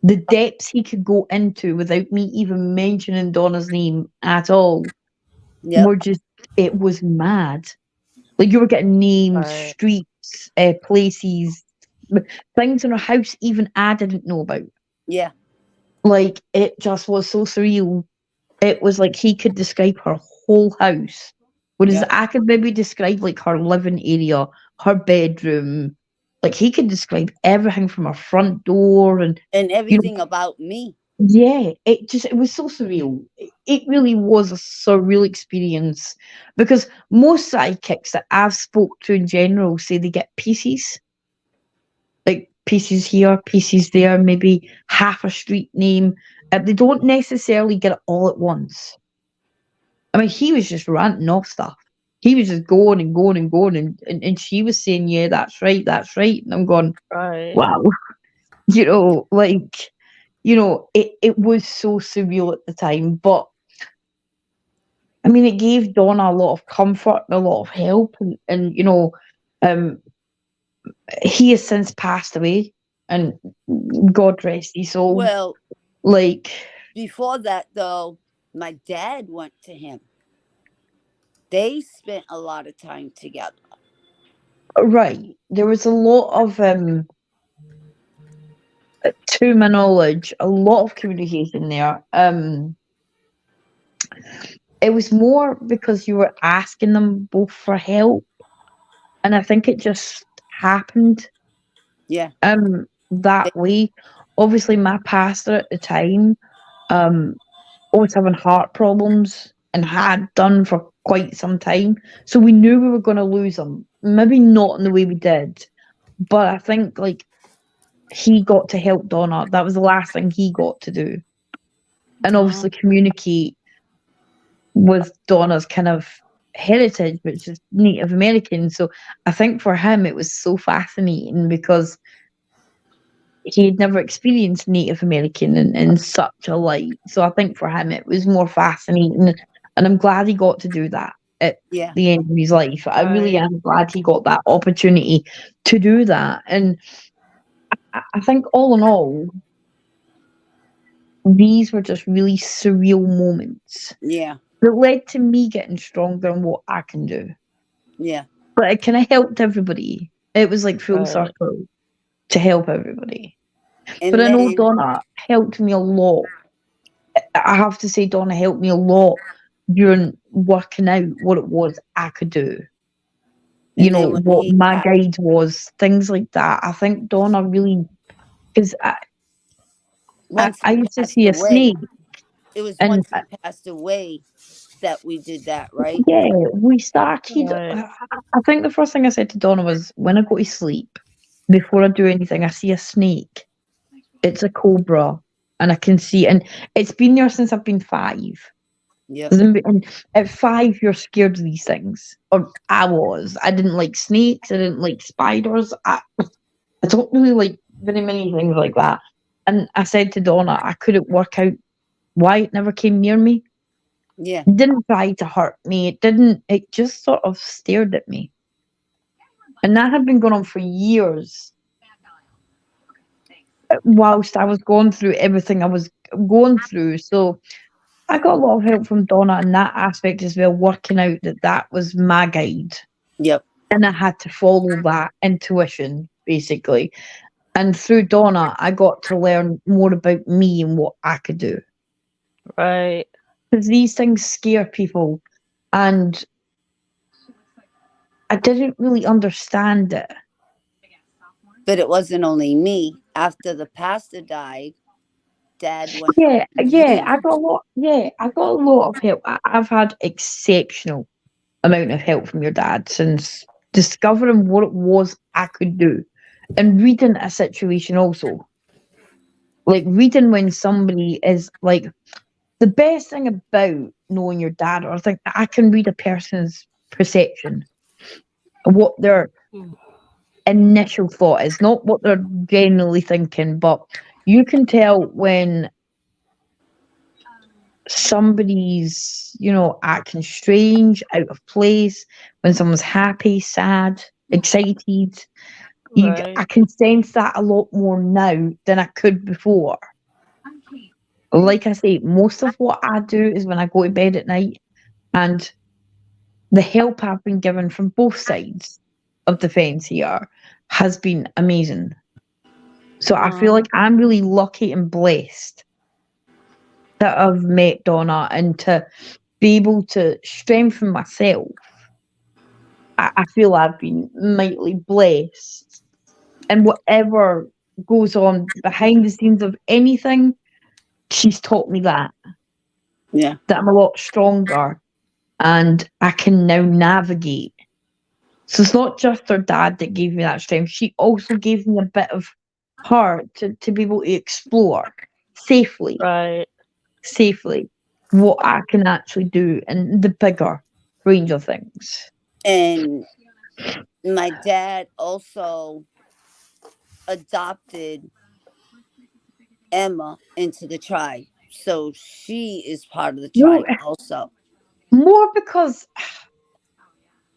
the depths he could go into without me even mentioning Donna's name at all yep, were just, it was mad. Like, you were getting names, Right. streets, places, things in her house even I didn't know about. yeah, Like, it just was so surreal. It was like he could describe her whole house. Whereas yep, I could maybe describe like her living area, her bedroom. Like, he could describe everything from her front door and and you know, everything about me. yeah, it was so surreal. It really was a surreal experience because most sidekicks that I've spoke to in general say they get pieces, like pieces here, pieces there, maybe half a street name. They don't necessarily get it all at once. I mean, he was just ranting off stuff. He was just going and going and going, and she was saying, "Yeah, that's right, that's right." And I'm going, Right. "Wow," like, it was so surreal at the time. But I mean, it gave Donna a lot of comfort and a lot of help, and um, he has since passed away, and God rest his soul. Well, Like, before that, though, my dad went to him. They spent a lot of time together. right, there was a lot of to my knowledge, a lot of communication there. It was more because you were asking them both for help, and I think it just happened Yeah, that they, way. Obviously, my pastor at the time um was having heart problems and had done for quite some time, so we knew we were going to lose him. Maybe not in the way we did, but I think like he got to help Donna. That was the last thing he got to do, and Wow. obviously communicate with Donna's kind of heritage, which is Native American. So I think for him it was so fascinating because he had never experienced Native American in such a light. So I think for him it was more fascinating, and I'm glad he got to do that at yeah, the end of his life. I really Right. am glad he got that opportunity to do that. And I think all in all, these were just really surreal moments yeah, that led to me getting stronger in what I can do. yeah. But it kind of helped everybody. It was like full Right. circle to help everybody. But And I know then, Donna helped me a lot. I have to say, Donna helped me a lot during working out what it was I could do. And then when what he my passed, guide was, things like that. I think Donna really, because once I he used to passed see a away, snake, it was and once he passed away that we did that, right? yeah, we started. Right. I think the first thing I said to Donna was, when I go to sleep, before I do anything, I see a snake. It's a cobra, and I can see, and it's been there since I've been 5. Yep. And at 5, you're scared of these things. Or I was. I didn't like snakes. I didn't like spiders. I don't really like very many things like that. And I said to Donna, I couldn't work out why it never came near me. Yeah. It didn't try to hurt me. It didn't, it just sort of stared at me. And that had been going on for years whilst I was going through everything I was going through. So I got a lot of help from Donna in that aspect as well, working out that that was my guide. Yep. And I had to follow that intuition, basically. And through Donna, I got to learn more about me and what I could do. Right. Because these things scare people. And I didn't really understand it. But it wasn't only me. After the pastor died, Dad went Yeah, to yeah, you. I got a lot. Yeah, I got a lot of help. I've had exceptional amount of help from your dad since discovering what it was I could do, and reading a situation also. Like reading when somebody is like, the best thing about knowing your dad, or I think I can read a person's perception, what their initial thought is, not what they're generally thinking, but you can tell when somebody's, acting strange, out of place, when someone's happy, sad, excited. I Right. can sense that a lot more now than I could before. Like I say, most of what I do is when I go to bed at night, and the help I've been given from both sides of the fence here has been amazing. So I feel like I'm really lucky and blessed that I've met Donna, and to be able to strengthen myself. I feel I've been mightily blessed. And whatever goes on behind the scenes of anything, she's taught me Yeah. that I'm a lot stronger and I can now navigate. So it's not just her dad that gave me that strength. She also gave me a bit of her to be able to explore safely, Right. safely what I can actually do in the bigger range of things. And my dad also adopted Emma into the tribe. So she is part of the No, tribe also. more because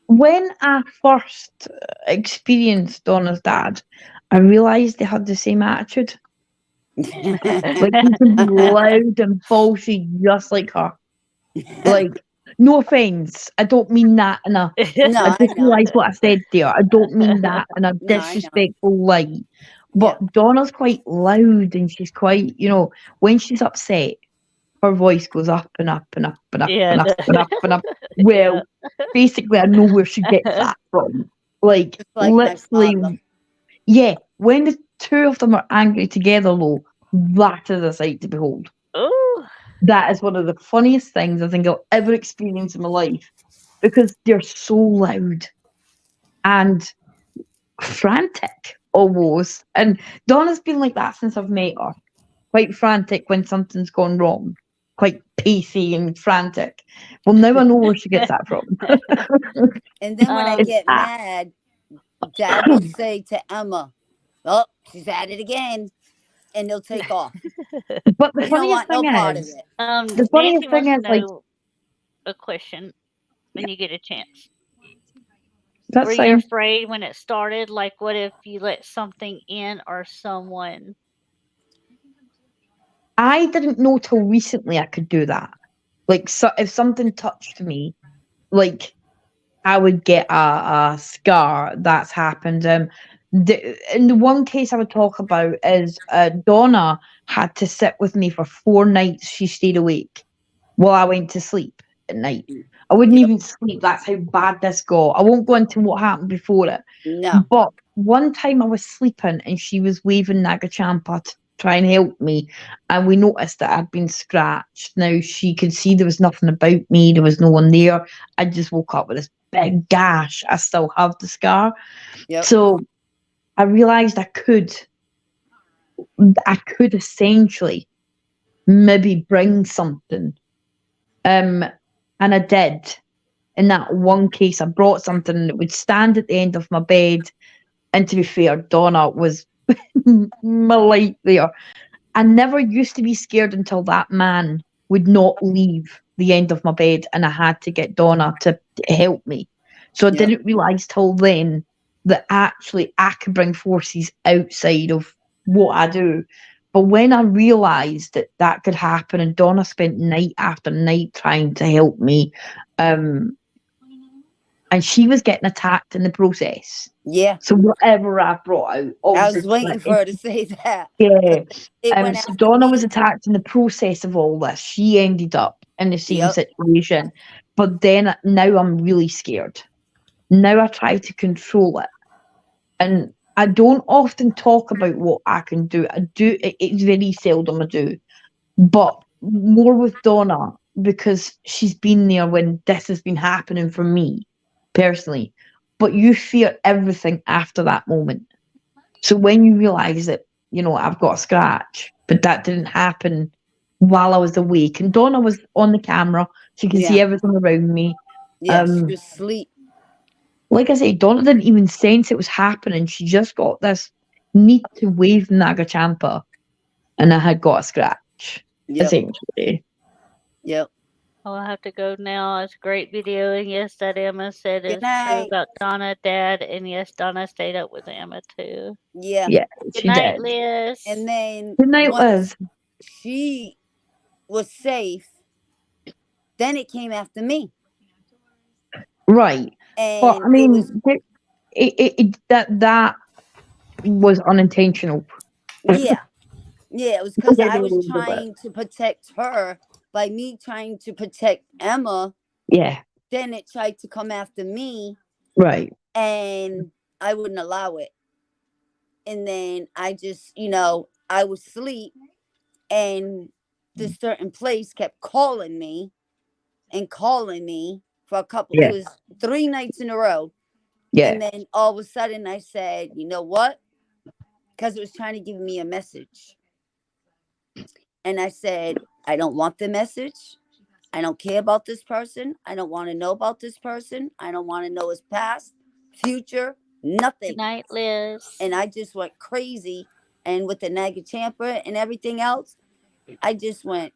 when I first experienced Donna's dad, I realised they had the same attitude. Like he can be loud and bolshy just like her. Like, no offense, I don't mean that in a. I No, I just know. realised what I said there. I don't mean that in a No, I know. disrespectful light. But Yeah. Donna's quite loud, and she's quite, when she's upset, her voice goes up and up and up and up Yeah. and up and up and up. Yeah. Well, basically, I know where she gets that from. Like, Just like my father. literally, yeah. When the two of them are angry together, though, that is a sight to behold. Ooh. That is one of the funniest things I think I'll ever experience in my life, because they're so loud and frantic almost. And Donna's been like that since I've met her. Quite frantic when something's gone wrong. Quite pacey and frantic. Well, now I know where she gets that from. And then when I Um, get mad, Dad will say to Emma, "Oh, she's at it again," and they'll take off. But the He don't funniest want no thing part of is, it. the Nancy funniest thing wants to is, like, know a question when you get a chance. Were that's you fine. afraid when it started? Like, what if you let something in or someone? I didn't know till recently I could do that. Like, so if something touched me, like, I would get a scar. That's happened. In the one case I would talk about is Donna had to sit with me for 4 nights. She stayed awake while I went to sleep. at night. I wouldn't even sleep. That's how bad this got. I won't go into what happened before it. No. But one time I was sleeping and she was waving Nagachampa to try and help me, and we noticed that I'd been scratched. Now she could see there was nothing about me, there was no one there. I just woke up with this big gash. I still have the scar. Yep. So I realised I could essentially maybe bring something. And I did. In that one case, I brought something that would stand at the end of my bed. And to be fair, Donna was my light there. I never used to be scared until that man would not leave the end of my bed, and I had to get Donna to help me. So I Yep. didn't realise till then that actually I could bring forces outside of what I do. But when I realised that that could happen, and Donna spent night after night trying to help me, and she was getting attacked in the process. Yeah. So whatever I brought out, I obviously, was waiting for her to say that. yeah. It went So after Donna me. was attacked in the process of all this. She ended up in the same Yep. situation. But then now I'm really scared. Now I try to control it. And I don't often talk about what I can do. It's very seldom I do. But more with Donna, because she's been there when this has been happening for me personally. But you fear everything after that moment. So when you realise that, I've got a scratch, but that didn't happen while I was awake, and Donna was on the camera, she could see Yeah. everything around me. Yeah. She was asleep. Like I said, Donna didn't even sense it was happening. She just got this need to wave Nagachampa, and I had got a scratch, Yep. essentially. Yep. Oh, I have to go now. It's a great video. And yes, that Emma said Good is true night. about Donna, Dad. And yes, Donna stayed up with Emma too. Yeah. Yeah, Good she night, did. Liz. And then Good night, once Liz. she was safe, then it came after me. Right. But And I mean, it was that was unintentional. yeah. Yeah, it was because Yeah, I was a little bit. trying to protect her by me trying to protect Emma. Yeah. Then it tried to come after me, Right. and I wouldn't allow it. And then I just, I would sleep, and this certain place kept calling me for a couple. Yeah. It was 3 nights in a row. Yeah. And then all of a sudden I said, you know what? Because it was trying to give me a message. And I said, I don't want the message. I don't care about this person. I don't want to know about this person. I don't want to know his past, future, nothing. Good night, Liz. And I just went crazy. And with the Nagachampa and everything else, I just went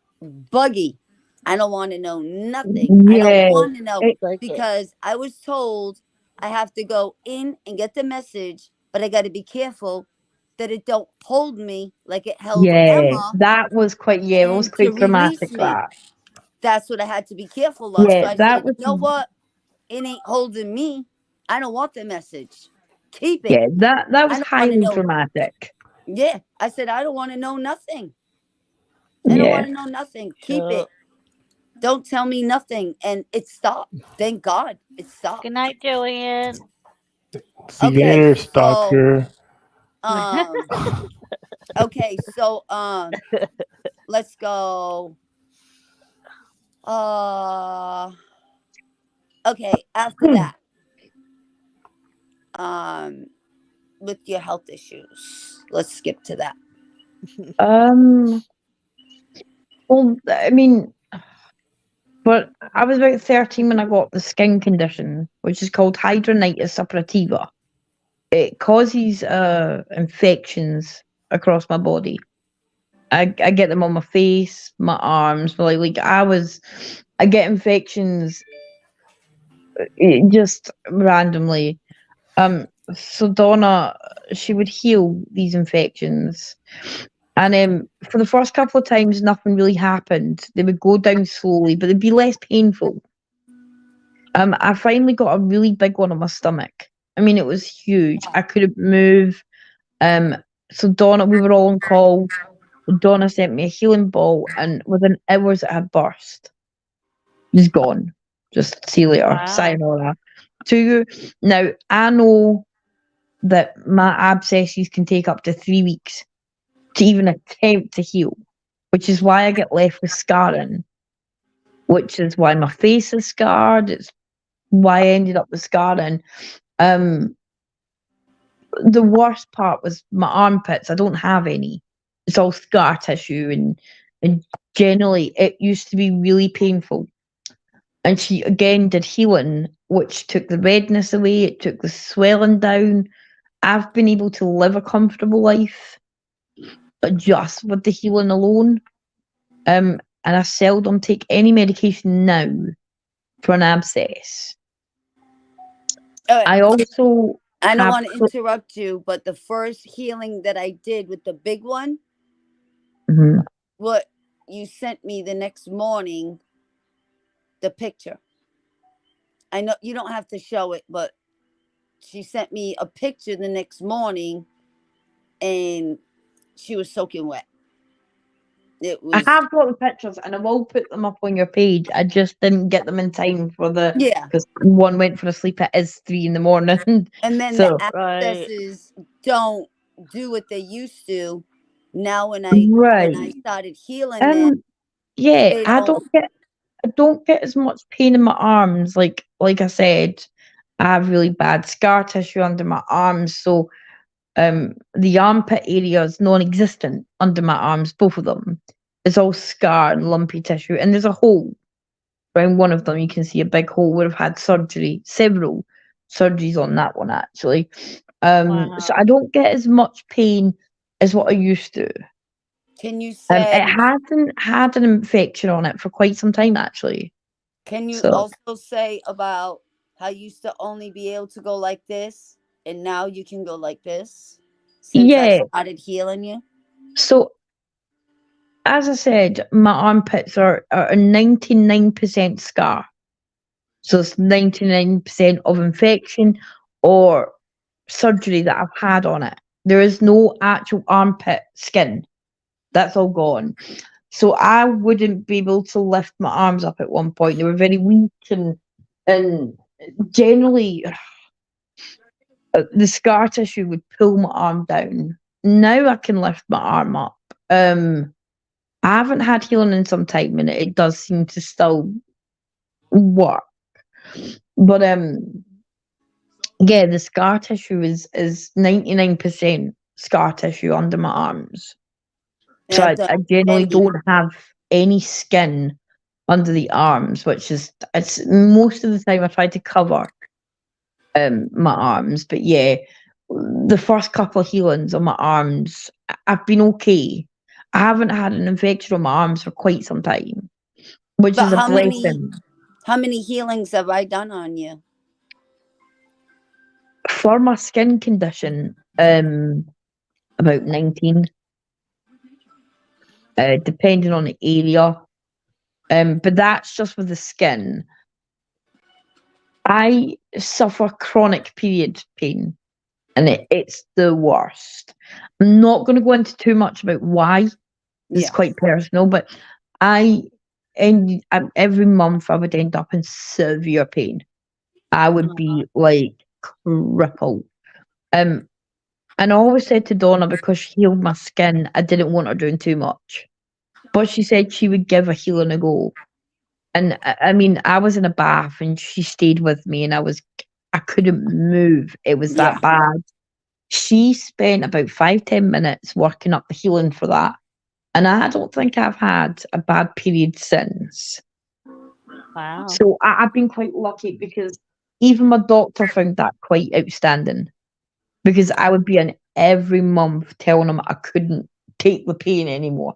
buggy. I don't want to know nothing. I Yeah. don't want to know Like it. because I was told I have to go in and get the message, but I got to be careful that it don't hold me like it held Yeah. Emma That was quite. Yeah, it was and quite to dramatic. release me. That. That's what I had to be careful of. Yeah, So I that said, was. you know what? It ain't holding me. I don't want the message. Keep it. Yeah, that was I don't wanna highly know. dramatic. Yeah. I said, I don't want to know nothing. I don't Yeah. want to know nothing. Keep Sure. it. Don't tell me nothing. And it stopped. Thank God it stopped. Good night, Joanne. See you Okay, later, so stalker. okay, so let's go. Okay, after that. With your health issues. Let's skip to that. Well, I mean, but I was about 13 when I got the skin condition, which is called hidradenitis suppurativa. It causes infections across my body. I get them on my face, my arms, but I get infections just randomly. So Donna, she would heal these infections. And for the first couple of times, nothing really happened. They would go down slowly, but they'd be less painful. I finally got a really big one on my stomach. I mean, it was huge. I couldn't move. So Donna, we were all on call. Donna sent me a healing ball, and within hours it had burst. Just gone. Just see you later. Wow. Sayonara to you. Now, I know that my abscesses can take up to 3 weeks to even attempt to heal, which is why I get left with scarring, which is why my face is scarred. It's why I ended up with scarring. Um, the worst part was my armpits. I don't have any. It's all scar tissue, and generally it used to be really painful. And she again did healing, which took the redness away, it took the swelling down. I've been able to live a comfortable life just with the healing alone. And I seldom take any medication now for an abscess. I also I don't have want to interrupt you, but the first healing that I did with the big one, Mhm. what you sent me the next morning, the picture. I know you don't have to show it, but she sent me a picture the next morning and she was soaking wet. It I was, have got the pictures and I will put them up on your page. I just didn't get them in time for yeah. because one went for a sleep. It is 3 in the morning. And then So the Right. abscesses don't do what they used to. Now when I right. started healing them, Yeah, they I don't. don't get as much pain in my arms. Like I said, I have really bad scar tissue under my arms. So the armpit area is non-existent under my arms, both of them. It's all scar and lumpy tissue. And there's a hole around one of them. You can see a big hole where I've had surgery, several surgeries on that one actually. Wow. So I don't get as much pain as what I used to. Can you say? It hasn't had an infection on it for quite some time actually. Can you So also say about how you used to only be able to go like this, and now you can go like this since I yeah. started healing you? So as I said, my armpits are a 99% scar. So it's 99% of infection or surgery that I've had on it. There is no actual armpit skin. That's all gone. So I wouldn't be able to lift my arms up at one point. They were very weak and generally the scar tissue would pull my arm down. Now I can lift my arm up. I haven't had healing in some time and it does seem to still work. But yeah, the scar tissue is 99% scar tissue under my arms. And So I've I done generally many. don't have any skin under the arms, which is it's most of the time I try to cover my arms. But yeah, the first couple of healings on my arms, I've been okay. I haven't had an infection on my arms for quite some time, which But is a blessing. how many healings have I done on you? For my skin condition, about 19, depending on the area. But that's just with the skin. I suffer chronic period pain, and it's the worst. I'm not going to go into too much about why. It's Yeah. quite personal, but every month I would end up in severe pain. I would be like crippled. And I always said to Donna, because she healed my skin, I didn't want her doing too much. But she said she would give a healing a go. And I mean, I was in a bath and she stayed with me and I couldn't move. It was Yeah. that bad. She spent about 5-10 minutes working up the healing for that. And I don't think I've had a bad period since. Wow. So I've been quite lucky because even my doctor found that quite outstanding. Because I would be in every month telling him I couldn't take the pain anymore.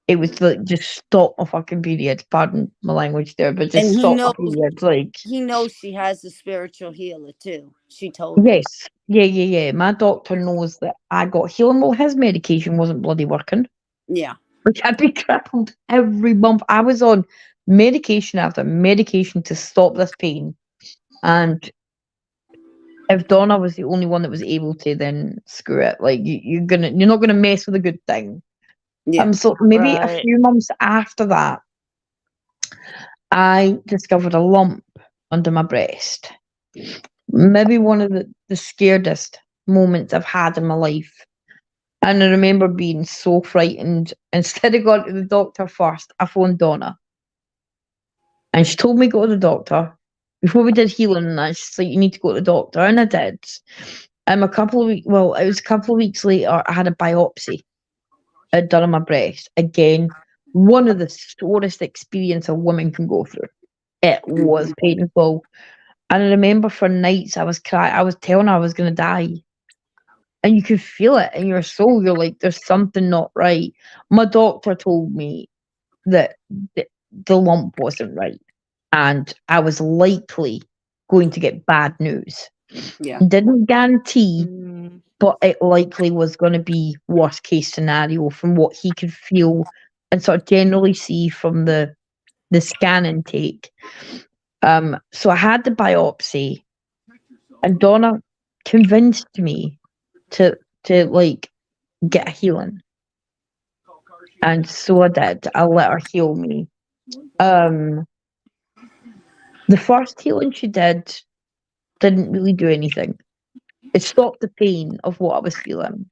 It was like, just stop my fucking period. Pardon my language there, but just And stop my period. Like, he knows she has a spiritual healer too. She told me. yes, yeah. My doctor knows that I got healing. Well, his medication wasn't bloody working. Yeah. Which I'd be crippled every month. I was on medication after medication to stop this pain. And if Donna was the only one that was able to, then screw it. Like you're not gonna mess with a good thing. Yeah. So maybe a Right. few months after that, I discovered a lump under my breast. Maybe one of the scaredest moments I've had in my life. And I remember being so frightened. Instead of going to the doctor first, I phoned Donna. And she told me to go to the doctor. Before we did healing and that, she's like, you need to go to the doctor. And I did. A couple of weeks, well, it was a couple of weeks later, I had a biopsy done on my breast. Again, one of the sorest experience a woman can go through. It was painful. And I remember for nights I was crying. I was telling her I was going to die. And you could feel it in your soul. You're like, there's something not right. My doctor told me that the lump wasn't right. And I was likely going to get bad news. Yeah. Didn't guarantee, Mm. but it likely was going to be worst case scenario from what he could feel and sort of generally see from the scan intake. So I had the biopsy, and Donna convinced me to like get a healing, and so I did. I let her heal me. The first healing she didn't really do anything. It stopped the pain of what I was feeling.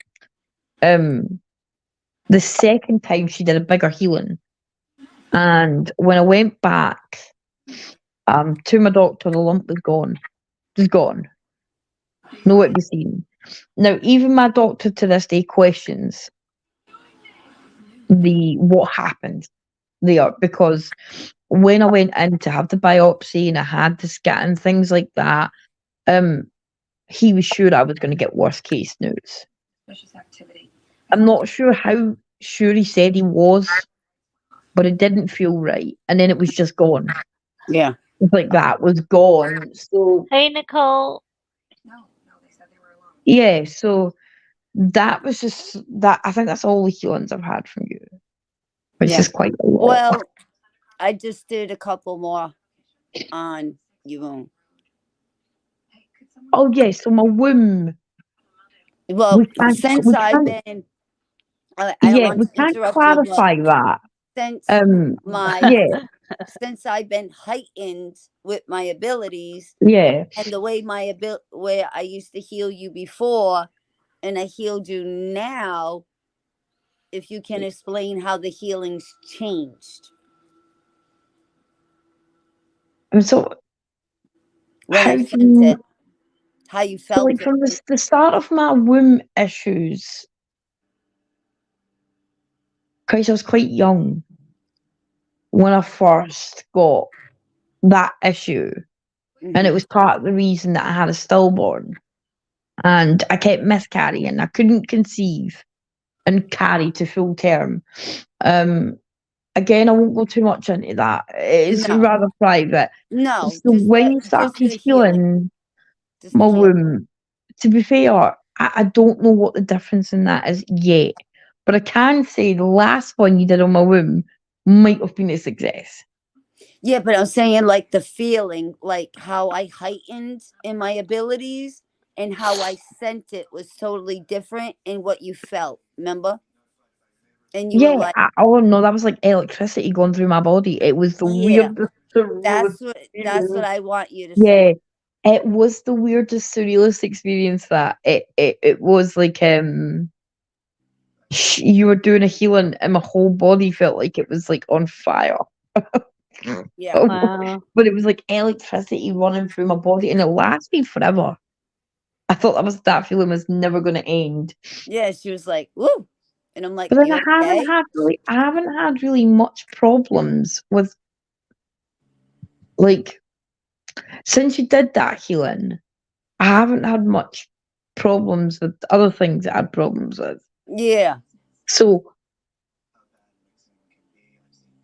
The second time she did a bigger healing, and when I went back to my doctor, the lump was gone. Just gone. Nowhere to be seen. Now, even my doctor to this day questions what happened there, because when I went in to have the biopsy and I had the scan and things like that, he was sure I was going to get worst case news. I'm not sure how sure he said he was, but it didn't feel right. And then it was just gone. Yeah. Like that was gone. So Hey, Nicole. yeah, so that was just that. I think that's all the healings I've had from you, which Yeah. is quite a lot. Well, I just did a couple more on you. Oh yeah, so my womb. Well, We can't. since We I've can't. been, I don't Yeah, want we to can't interrupt you, but clarify that. since my Yeah, since I've been heightened with my abilities yeah. and the way where I used to heal you before and I healed you now, if you can explain how the healing's changed And so when how I do sent you, it, how you so felt like it. from the start of my womb issues, because I was quite young when I first got that issue, and it was part of the reason that I had a stillborn, and I kept miscarrying. I couldn't conceive and carry to full term. Again, I won't go too much into that. It's No, rather private. no, So just when you just started the healing, healing just my the healing. womb, to be fair, I don't know what the difference in that is yet. But I can say the last one you did on my womb might have been a success. Yeah, but I'm saying like the feeling, like how I heightened in my abilities and how I sent it was totally different in what you felt. Remember? And you were Yeah, like, oh no, that was like electricity going through my body. It was the yeah, weirdest, surrealest that's what experience. I want you to say. Yeah, it was the weirdest, surrealist experience that it was like you were doing a healing and my whole body felt like it was like on fire. Yeah, Wow. But it was like electricity running through my body and it lasted forever. I thought that feeling was never going to end. yeah. She was like, "Woo," and I'm like, But then "You okay?" I haven't had really much problems with, like, since you did that healing. I haven't had much problems with other things that I had problems with. Yeah, So,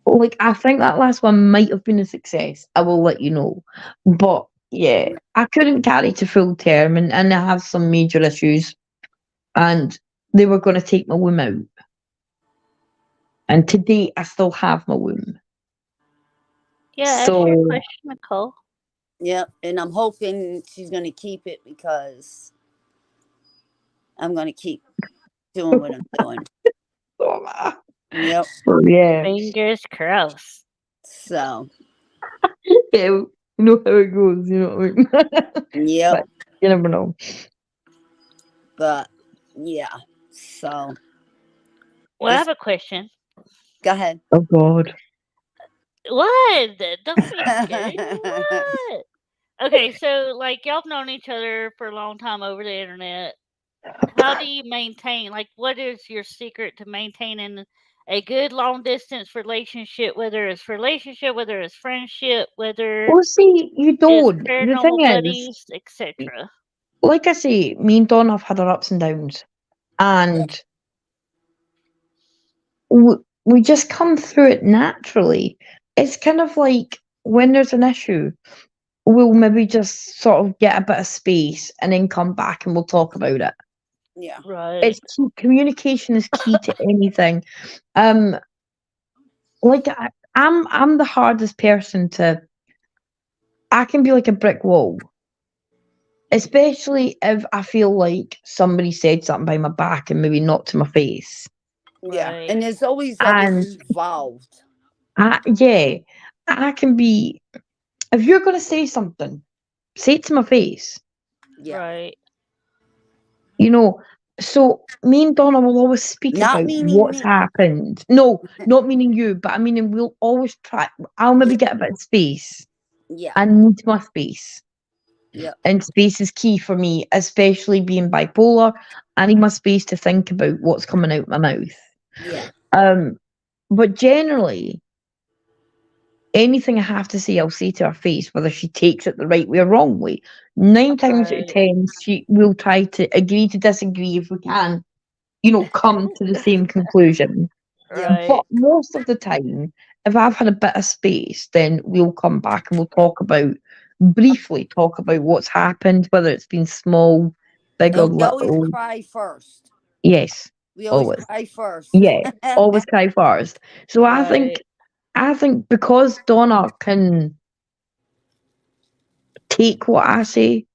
like, I think that last one might have been a success. I will let you know. But yeah, I couldn't carry to full term, and I have some major issues, and they were going to take my womb out. And today, I still have my womb. Yeah, ask your So, question, Nicole. yeah. And I'm hoping she's gonna keep it because I'm gonna keep doing what I'm doing. Yep. yeah. Fingers crossed. So Yeah, you know how it goes, you know what I mean? Yep. But you never know. But yeah. So Well, I this have a question. go ahead. Oh God. What? Don't be scared. What? Okay, so like y'all have known each other for a long time over the internet. How do you maintain? Like, what is your secret to maintaining a good long distance relationship? Whether it's friendship, whether Well, see, you it's don't. The thing paranormal is, buddies, etc. like I say, me and Donna have had our ups and downs, and we just come through it naturally. It's kind of like when there's an issue, we'll maybe just sort of get a bit of space and then come back and we'll talk about it. Yeah. Right. It's key, communication is key to anything. Um, like I'm the hardest person to. I can be like a brick wall, especially if I feel like somebody said something behind my back and maybe not to my face. Yeah. Right. And there's always others And involved. yeah, I can be. If you're gonna say something, say it to my face. Yeah. Right. You know, so me and Donna will always speak Not about meaning what's me. happened. No, not meaning you, but I mean, we'll always try. I'll maybe Yeah. get a bit of space. Yeah. I need my space. Yep. And space is key for me, especially being bipolar. I need my space to think about what's coming out my mouth. Yeah. Um, but generally, anything I have to say, I'll say to her face, whether she takes it the right way or wrong way. 9 times out of Right. 10, she will try to agree to disagree if we can, you know, come to the same conclusion. Yep. But Right. most of the time, if I've had a bit of space, then we'll come back and we'll briefly talk about what's happened, whether it's been small, big or And we always little. cry first. Yes, We always always. cry first. Yeah, always cry first. So Right. I think because Donna can take what I say,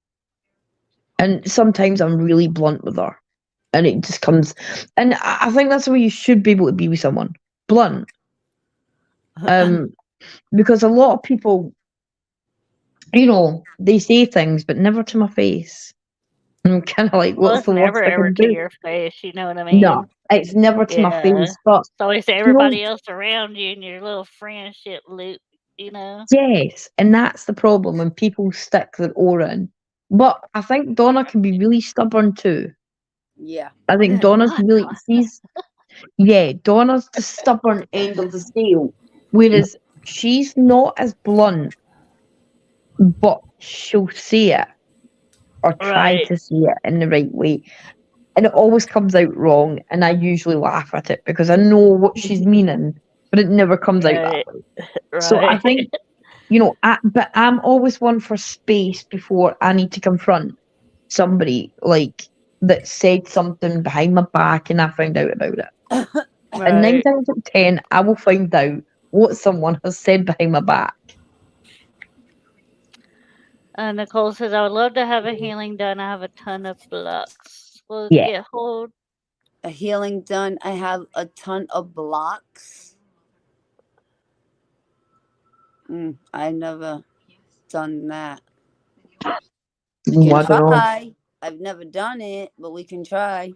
and sometimes I'm really blunt with her, and it just comes. And I think that's the way you should be able to be with someone, blunt. Um, because a lot of people, you know, they say things, but never to my face. And I'm kind of like, Well, what's it's the worst never I ever can to do? your face. You know what I No, mean? it's never to my Yeah. face. But It's always to you know, everybody else around you in your little friendship loop. You know. yes, and that's the problem when people stick their oar in. But I think Donna can be really stubborn too. Yeah. I think Donna's What? really yeah, Donna's the stubborn end of the scale, whereas she's not as blunt, but she'll say it or try Right. to say it in the right way. And it always comes out wrong, and I usually laugh at it because I know what she's meaning, but it never comes out that Right. way. So I Right. think, you know, but I'm always one for space before I need to confront somebody like that said something behind my back and I found out about it. And nine Right. times out of 10, I will find out what someone has said behind my back. Nicole says, I would love to have a healing done. I have a ton of blocks. Will it Yeah. get hold? A healing done. I have a ton of blocks. I never done that. We can I don't know. try. I've never done it, but we can try.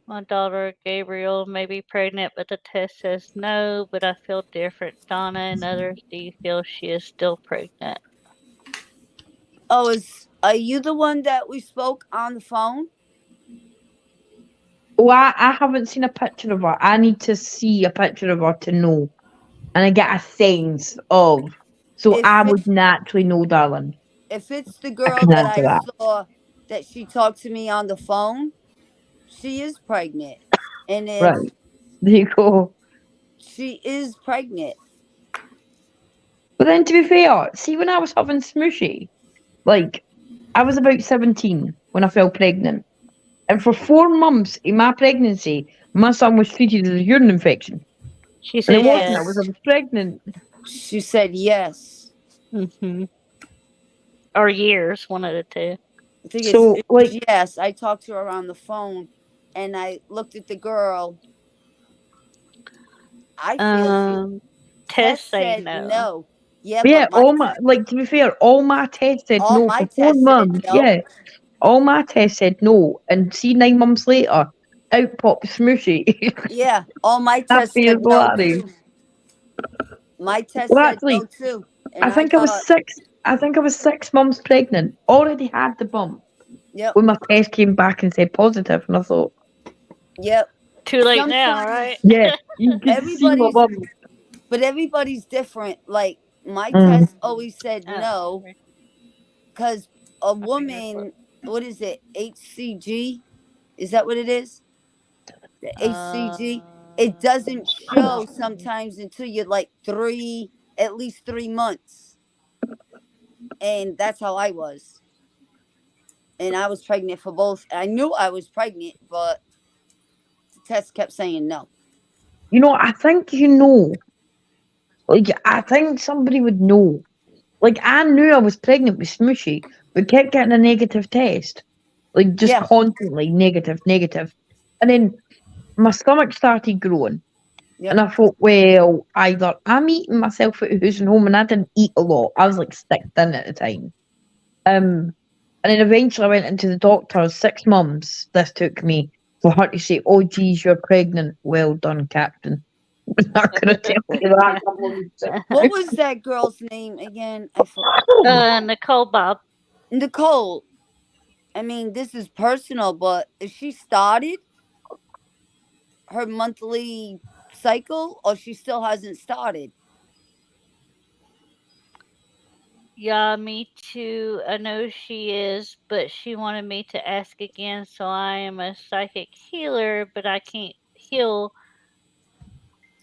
My daughter Gabriel may be pregnant, but the test says no, but I feel different. Donna and others, do you feel she is still pregnant? Oh, are you the one that we spoke on the phone? Oh, I haven't seen a picture of her. I need to see a picture of her to know. And I get a sense of. So I If would it's naturally know, darling. if it's the I girl can that answer I that. saw that she talked to me on the phone, she is pregnant. And if Right. There you go. she is pregnant, But then to be fair, see when I was having smooshy, like I was about 17 when I fell pregnant. And for 4 months in my pregnancy, my son was treated as a urine infection. She And it says wasn't, yes. I yes, was pregnant. she said yes. Hmm. Or years, one of the two. I think So, like, it's yes. I talked to her on the phone, and I looked at the girl. I feel she. Um, Tess Tess say said no. no. Yeah, But yeah, but to be fair, all my tests said all no my for 4 tests said months. no. Yeah, all my tests said no, and see, 9 months later, out popped Smooshy. Yeah, all my tests Happy as said no Larry. too. My test Well, said actually, no too, I and I think I was got 6. I think I was 6 months pregnant. Already had the bump yep, when my test came back and said positive, and I thought, yep. Too late now, Sometimes right? yeah, you can see my everybody's, bump. but everybody's different. Like my Mm. test always said Oh, no sorry. because a My finger slipped. woman, what is it, HCG? Is that what it is? The HCG. It doesn't show sometimes until you're like at least 3 months, and that's how I was. And I was pregnant for both. I knew I was pregnant, but the test kept saying no. You know, I think I think somebody would know. Like, I knew I was pregnant with Smooshy, but kept getting a negative test. Like, just Yeah, constantly negative, negative. And then my stomach started growing. yep. And I thought, well, either I'm eating myself at house and home, and I didn't eat a lot. I was like 6 in at the time. And then eventually I went into the doctor. 6 months this took me for her to say, "Oh, geez, you're pregnant. Well done, Captain." I'm not going to tell you that. What was that girl's name again? Nicole Bob. Nicole. I mean, this is personal, but if she started her monthly cycle or she still hasn't started. Yeah, me too. I know she is, but she wanted me to ask again. So I am a psychic healer, but I can't heal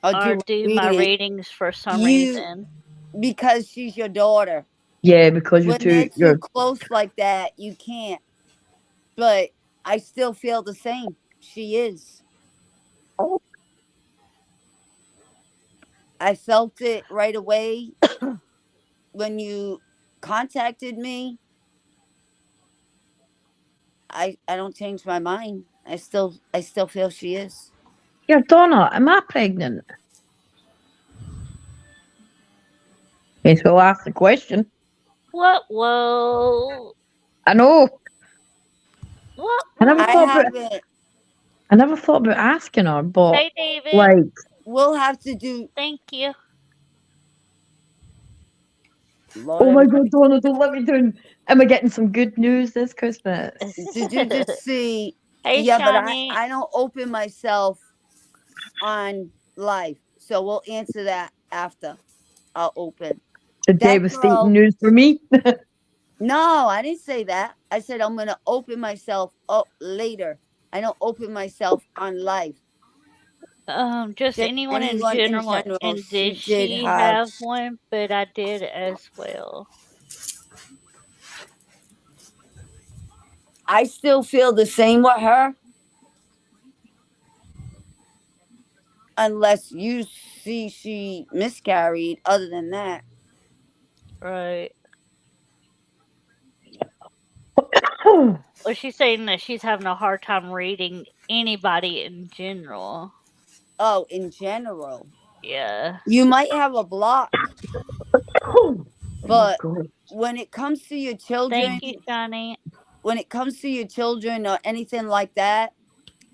Or or do do my reading. ratings for some You reason. because she's your daughter. Yeah, because When they're too close like that, you can't. But I still feel the same. She is. I felt it right away when you contacted me. I don't change my mind. I still feel she is. You're Donna. Am I pregnant? Yes, we'll ask the question. What? Whoa. I know. What? I never I thought about. haven't. I never thought about asking her, but Hey, David. like, We'll have to do. Thank you. Lord oh have my mercy. God, Donna, don't let me down. Am I getting some good news this Christmas? Did you just see? Hey, Yeah, but Shawnee. I don't open myself on live, so we'll answer that after. I'll open The that devastating girl. news for me. No, I didn't say that. I said I'm gonna open myself up later. I don't open myself on live. Just anyone in Anyone in general. general, And she did did she have. have one? But I did as well. I still feel the same with her, unless you see she miscarried. Other than that, Right. Oh, Well, she's saying that she's having a hard time reading anybody in general. oh, in general, Yeah. you might have a block, my but God. when it comes to your Thank children, you, Shawnee. or anything like that,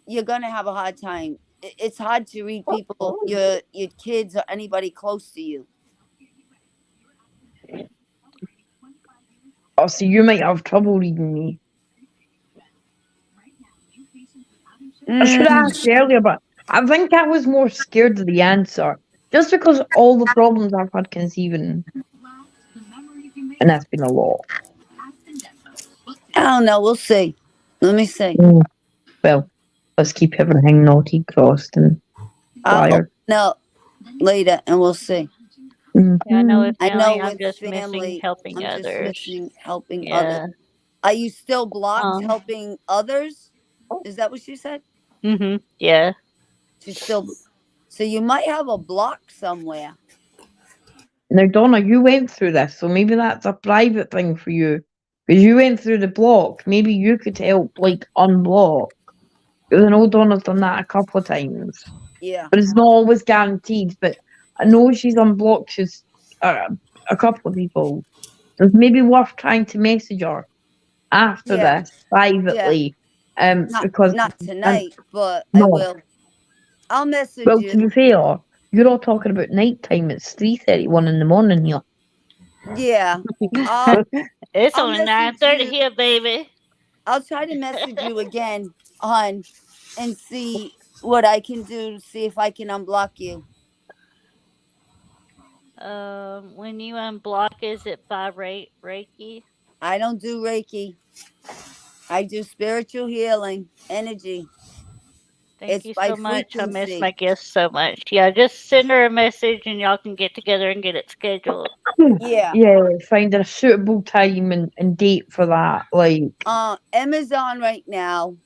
you're gonna have a hard time. It's hard to read people, your kids or anybody close to you. Oh, so you might have trouble reading me. I should have asked you earlier, but I think I was more scared of the answer. Just because all the problems I've had conceiving, and that's been a lot. I don't know. We'll see. Let me see. Mm. Well, let's keep everything naughty crossed and I'll wired. open up later and we'll see. Yeah, I know with I know family, I'm with just missing family, helping I'm just others. missing helping others. Yeah. Are you still blocked Um. helping others? Is that what she said? Yeah. She's still. So you might have a block somewhere. Now, Donna, you went through this, so maybe that's a private thing for you. Because you went through the block. Maybe you could help, like, unblock. Because I know Donna's done that a couple of times. Yeah. But it's not always guaranteed. But I know she's unblocked. She's a couple of people. It's maybe worth trying to message her after Yeah, this privately. Because not and tonight, but I no, will. I'll message well, to you. be fair, you're all talking about night time. It's 3:31 in the morning here. Yeah, I'll It's I'll only message 9:30 you. here, baby. I'll try to message you again on and see what I can do to see if I can unblock you. When you unblock, is it by Reiki? I don't do Reiki. I do spiritual healing, energy. Thank It's you by so much. I miss frequency. my guest so much. Yeah, just send her a message and y'all can get together and get it scheduled. Yeah. Yeah, find a suitable time and date for that. Like, Amazon right now.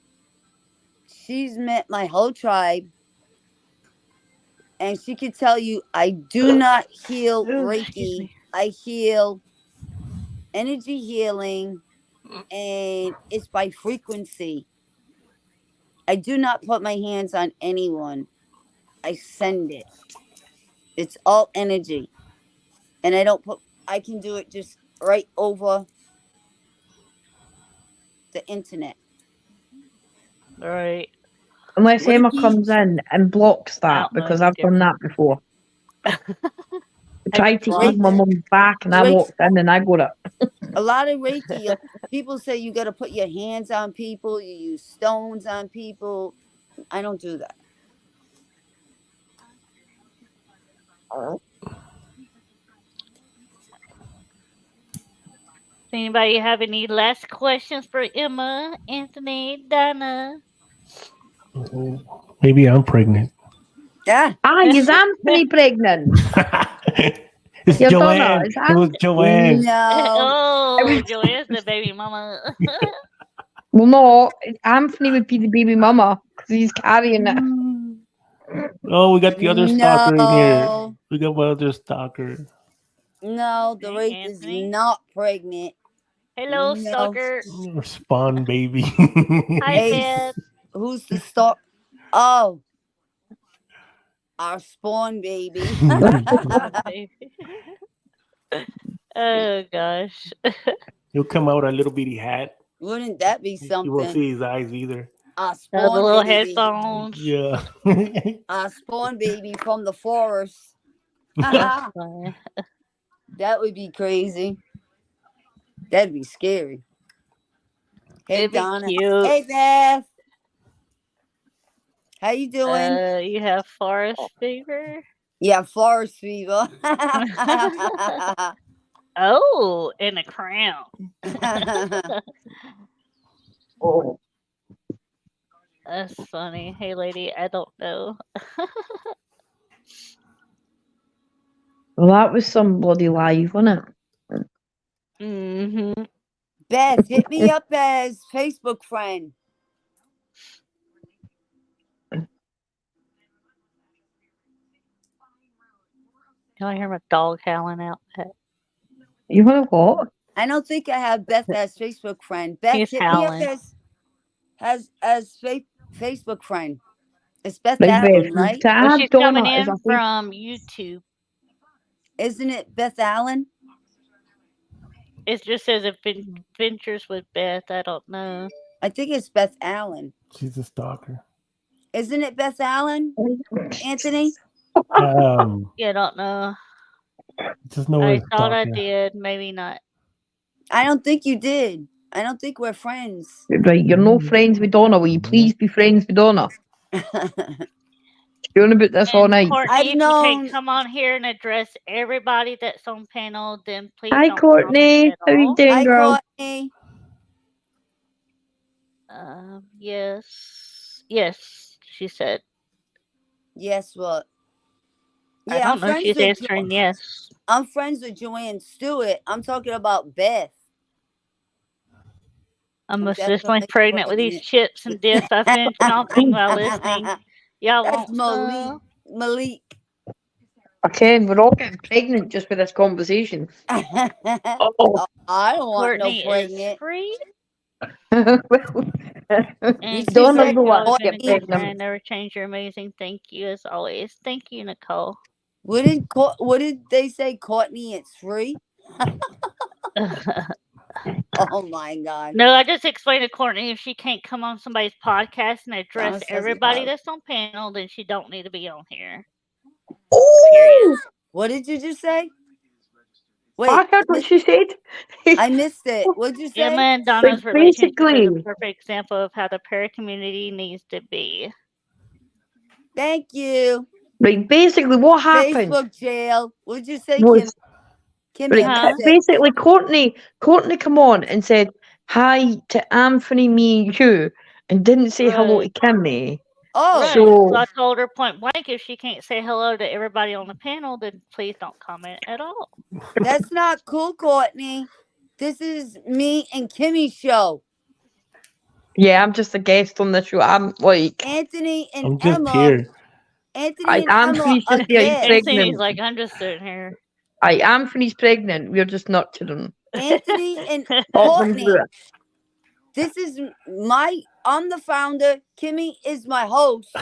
She's met my whole tribe, and she could tell you I do not heal Ooh, excuse Reiki. me. I heal energy healing, and it's by frequency. I do not put my hands on anyone. I send it. It's all energy. And I don't put I can do it just right over the internet. All right. unless Emma Reiki, comes in and blocks I that, don't know because any I've done different. that before. I Have you tried to heal my blocked Reiki, her? mum's back and I Reiki, walked in and I got it. a lot of Reiki. People say you got to put your hands on people. You use stones on people. I don't do that. Anybody have any last questions for Emma, Anthony, Donna? Maybe I'm pregnant. Yeah. Ah, is Anthony pregnant? It's Your Donna, Joanne. is It was Joanne. No. Oh, Joanne's the baby mama. Well, no, Anthony would be the baby mama because he's carrying it. Oh, we got the other stalker in here. No. We got one other stalker. No. The Hey, Reiki is Anthony. not pregnant. Hello, No. stalker. Spawn baby. Hi, Hey, Beth. who's the star? Oh, our spawn baby. Fun baby. Oh gosh. He'll come out with a little bitty hat. Wouldn't that be You won't something? see his eyes either. Our The spawn little baby. headphones. Yeah. Our spawn baby from the forest. That's funny. That would be crazy. That'd be scary. Hey It'd be Donna. cute. Hey Beth. How you doing? You have forest fever. Yeah, forest fever. Oh, and a crown. Oh, That's funny. Hey, lady, I don't know. well, that was some bloody live, wasn't it? Mm-hmm. Beth, hit me up as Facebook friend. Can I hear my dog howling out? You want to what? I don't think I have Beth as Facebook friend. Beth, He's hit me up howling. as Facebook friend. It's Beth Right, Beth, Allen, right? to Well, add she's coming Donna as a in from YouTube. Isn't it Beth Allen? It just says adventures with Beth. I don't know. I think it's Beth Allen. She's a stalker. Isn't it Beth Allen, Anthony? Yeah, I don't know. Just know I it's thought I stalker. did. Maybe not. I don't think you did. I don't think we're friends. Right, you're no friends with Donna. Will you please be friends with Donna? You're on about this all And night. Courtney, I've if you known. can't come on here and address everybody that's on panel, then please Hi, don't Courtney. comment How at you all. doing, Hi, girl? Courtney. Yes, she said. Yes, what? I Yeah, I'm don't know if friends she's with answering yes. I'm friends with Joanne Stewart. I'm talking about Beth. I'm I'm most definitely definitely pregnant with these pregnant. chips and dips. I finished chomping while listening. Y'all That's want some? Malik. Okay, we're all getting pregnant just with this conversation. Oh. I don't want no Courtney is pregnant. free. Well, And She Donna's said, the y'all one are to doing get a great pregnant. job. Never change. You're amazing. Thank you as always. Thank you, Nicole. What did they say, Courtney? It's free. Oh my God! No, I just explained to Courtney if she can't come on somebody's podcast and address Sounds everybody loud. that's on panel, then she don't need to be on here. Oh, What did you just say? I Wait, heard what she said. I missed it. What'd you say? Emma and Like, Donna's relationship is a basically, perfect example of how the para community needs to be. Thank you. right, basically what happened Facebook jail. What'd you say, was, Kimmy? I right, Huh? missed it. basically Courtney come on and said hi to Anthony, me, and you, and didn't say hello to Right. Kimmy. Oh, Right. So, So I told her point blank if she can't say hello to everybody on the panel, then please don't comment at all. that's not cool, Courtney. This is me and Kimmy's show. yeah, I'm just a guest on the show. I'm like, Anthony and I'm just Emma. here. Anthony and Emma Anthony's are just here, he's guests. Anthony's pregnant. like, I'm just sitting here. Anthony's pregnant. We're just nurturing. Anthony and Talk them Courtney. through it. This is I'm the founder. Kimmy is my host.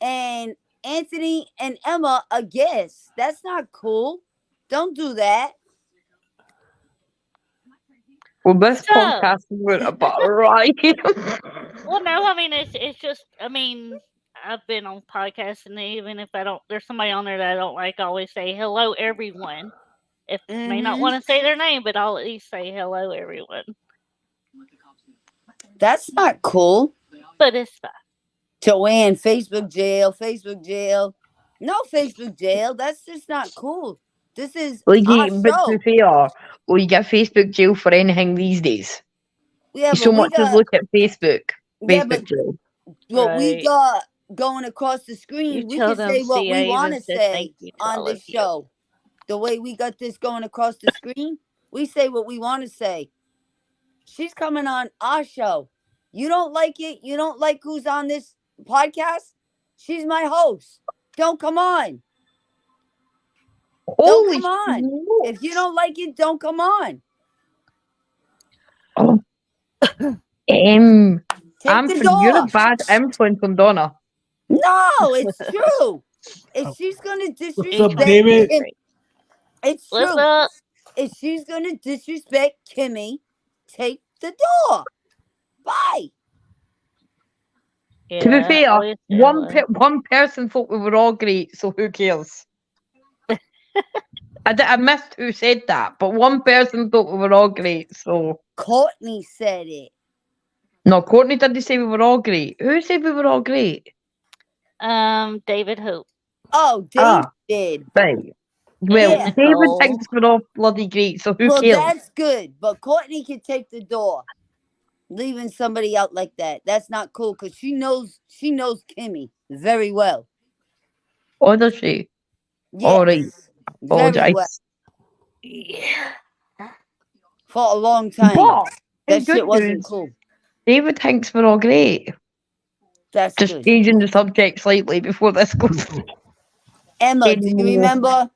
And Anthony and Emma are guests. That's not cool. Don't do that. Well, this So- podcast is about right. Well, no, I mean it's just I mean I've been on podcasts and even if I don't, there's somebody on there that I don't like. I always say hello everyone. If may not Mhm. want to say their name, but I'll at least say hello everyone. That's not cool. But it's fine. Joanne, Facebook jail, Facebook jail. No Facebook jail. That's just not cool. This is Like, our but to show. be fair, well, you get Facebook jail for anything these days. Yeah, You so but we much as got look at Facebook. yeah, Facebook but jail. what we Right. got going across the You screen, we tell can them, say what see, we I want to even said say thank you to on all this of you. show. The way we got this going across the screen, we say what we want to say. She's coming on our show. You don't like it? You don't like who's on this podcast? She's my host. Don't come on. Holy come on. smokes. If you don't like it, don't come on. Oh. Take Anthony, the you're a door. bad influence on Donna. No, it's true. If she's gonna What's disrespect up, David? Kim, it's What's true. up? If she's gonna disrespect Kimmy, take the door. Bye. To be Yeah, fair, always say one hello. one person thought we were all great, so who cares? I missed who said that, but one person thought we were all great, so... Courtney said it. No, Courtney didn't say we were all great. Who said we were all great? David Hope. Oh, Ah. David. Right. Well, Yeah. David Nicole. thinks we're all bloody great, so who Well, cares? that's good, but Courtney can take the door. Leaving somebody out like that—that's not cool. Because she knows Kimmy very well. Oh, does she? Yes, All right. very Apologise. well Yeah. for a long time. But, in That good shit wasn't news, cool. David thinks we're all great. That's Just good. changing the subject slightly before this goes. Emma, do you remember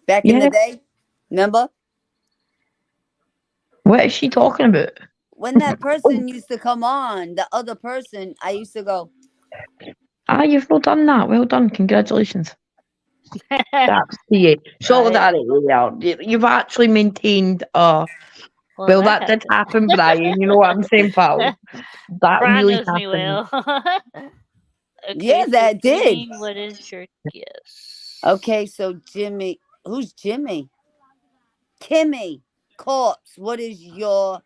back in the day? Remember What is she talking about? when that person used to come on? The other person, I used to go, Ah, you've well done that. Well done. Congratulations. That's the solidarity. Yeah. You've actually maintained well, that did happen, Brian. You know what I'm saying, pal? That Brian really knows me happened. well. Yeah, so that did. Jimmy, what is your guess? okay, so Jimmy, who's Jimmy? Kimmy, Corpse, what is your,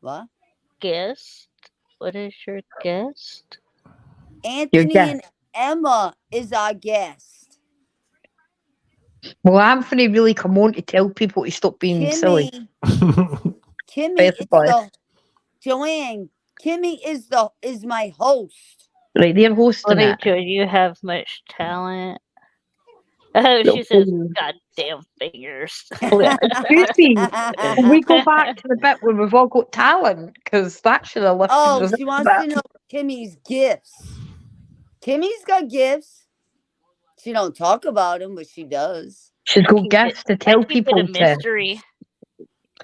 what? Guest? What is your guest? Anthony guest. and Emma is our guest. Well, Anthony really come on to tell people to stop being silly. Kimmy Best is boy. Joanne. Kimmy is my host. Right, they're hosting Well, it. do you have much talent? Oh, she says, goddamn fingers. Excuse me. Can we go back to the bit where we've all got talent? Because that should have lifted Oh, us she up wants a to bit. know Kimmy's gifts. Kimmy's got gifts. She don't talk about them, but she does. She's got Keep gifts to I tell keep people it a to. mystery.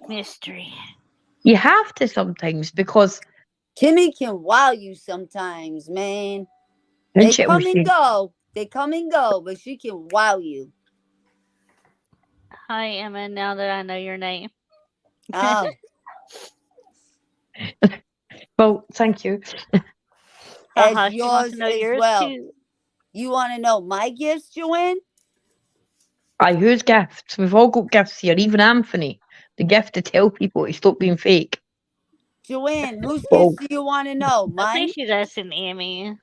Mystery. You have to sometimes because Kimmy can wow you sometimes, man. And They shit come was and go. They come and go, but she can wow you. Hi, Emma. Now that I know your name. Oh, well, thank you. as Haha, she wants yours to know as yours well. too. You want to know my gifts, Joanne? I use gifts. We've all got gifts here, even Anthony. The gift to tell people to stop being fake. Joanne, whose Well, gifts do you want to know? I Mine? think she's asking Emmy.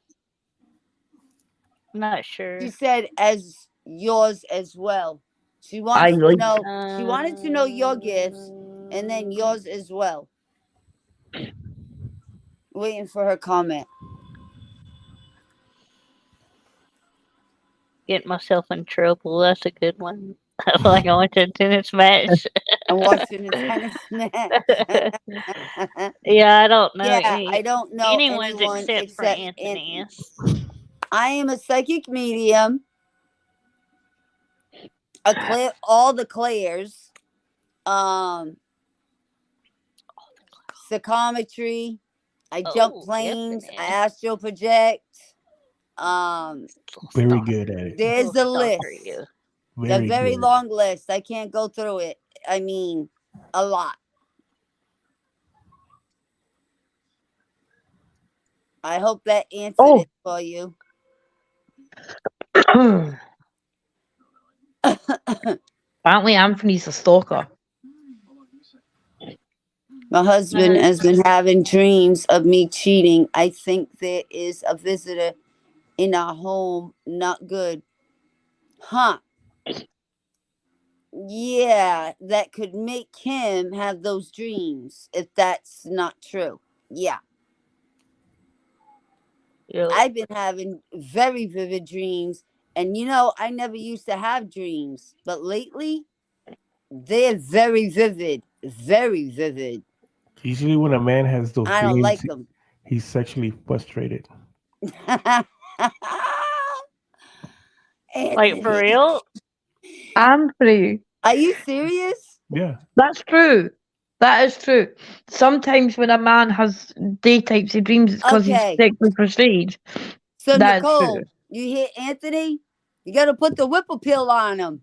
I'm not sure. She said as yours as well. She I wants to like. know. She wanted to know your gifts and then yours as well. Waiting for her comment. Get myself in trouble. That's a good one. I feel like I went to a tennis match. I'm watching a tennis match. Yeah, I don't know Yeah, I don't know anyone's anyone except for except Anthony. Anthony's. I am a psychic medium. All the Claires. Psychometry. I jump Oh, planes. I Anthony. astral project. Um, Very good at it. there's the list. You. A Very very good. long list. I can't go through it. I mean, a lot. I hope that answered Oh. it for you. Apparently, Anthony's a stalker. My husband has been having dreams of me cheating. I think there is a visitor in our home. Not good. Huh. Yeah, that could make him have those dreams if that's not true. Yeah. Yep. I've been having very vivid dreams. And I never used to have dreams. But lately, they're very vivid. Very vivid. Usually, when a man has those I don't dreams, like them. he's sexually frustrated. Like for real? Anthony. Are you serious? Yeah. That's true. That is true. Sometimes when a man has day types of dreams, it's because he's Okay. sexually frustrated. So, That's Nicole, true. you hear Anthony? You got to put the whipper pill on him.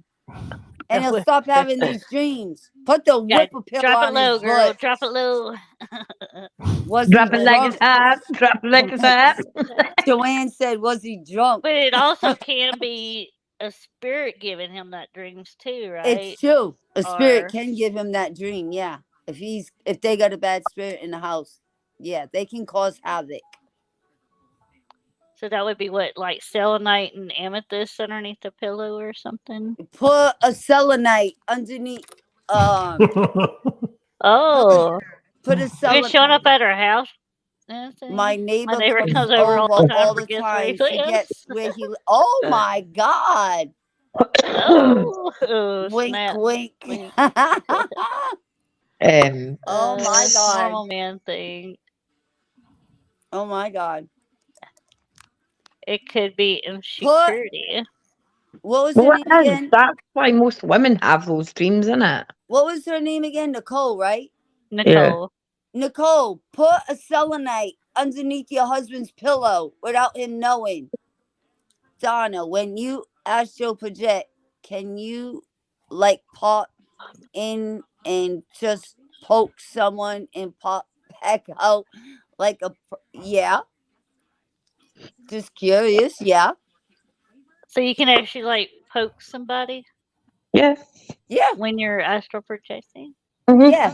And he'll stop having these dreams. Put the whipper pill Drop it on low, his girl. butt. Drop it low. Was Drop he it like it's drunk? hot. Drop it like it's hot. Joanne said, was he drunk? But it also can be a spirit giving him that dreams too, right? It's true. A spirit Or- can give him that dream, yeah. If they got a bad spirit in the house, yeah, they can cause havoc. So that would be what, like selenite and amethyst underneath the pillow or something? Put a selenite underneath. Oh, Put a you been selenite. showing up at our house? My neighbor comes comes over over all the time, all the forgets time. where he Forgets where he. Oh my God! Oh, Wink, snap. wink. Wink. Oh my God! Normal man thing. Oh my God! It could be insecurity. What was her Well, name again? that's why most women have those dreams, isn't it? What was her name again? Nicole, right? Nicole. Nicole, put a selenite underneath your husband's pillow without him knowing. Donna, when you astral project, can you pop in and just poke someone and pop back out yeah? Just curious, yeah. So you can actually poke somebody Yeah. Yeah. when you're astral projecting? Mhm. Yeah.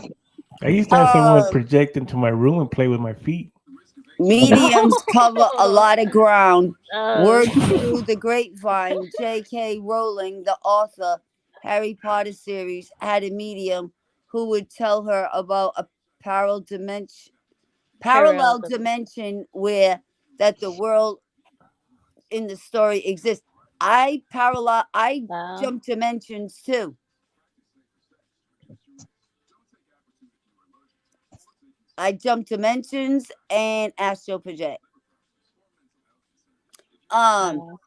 I used to have someone project into my room and play with my feet. Mediums cover a lot of ground. Word Oh, through the grapevine, J.K. Rowling, the author, Harry Potter series, had a medium who would tell her about a parallel dimension where that the world in the story exists. I wow. jump dimensions too. I jump dimensions and astral project. Wow.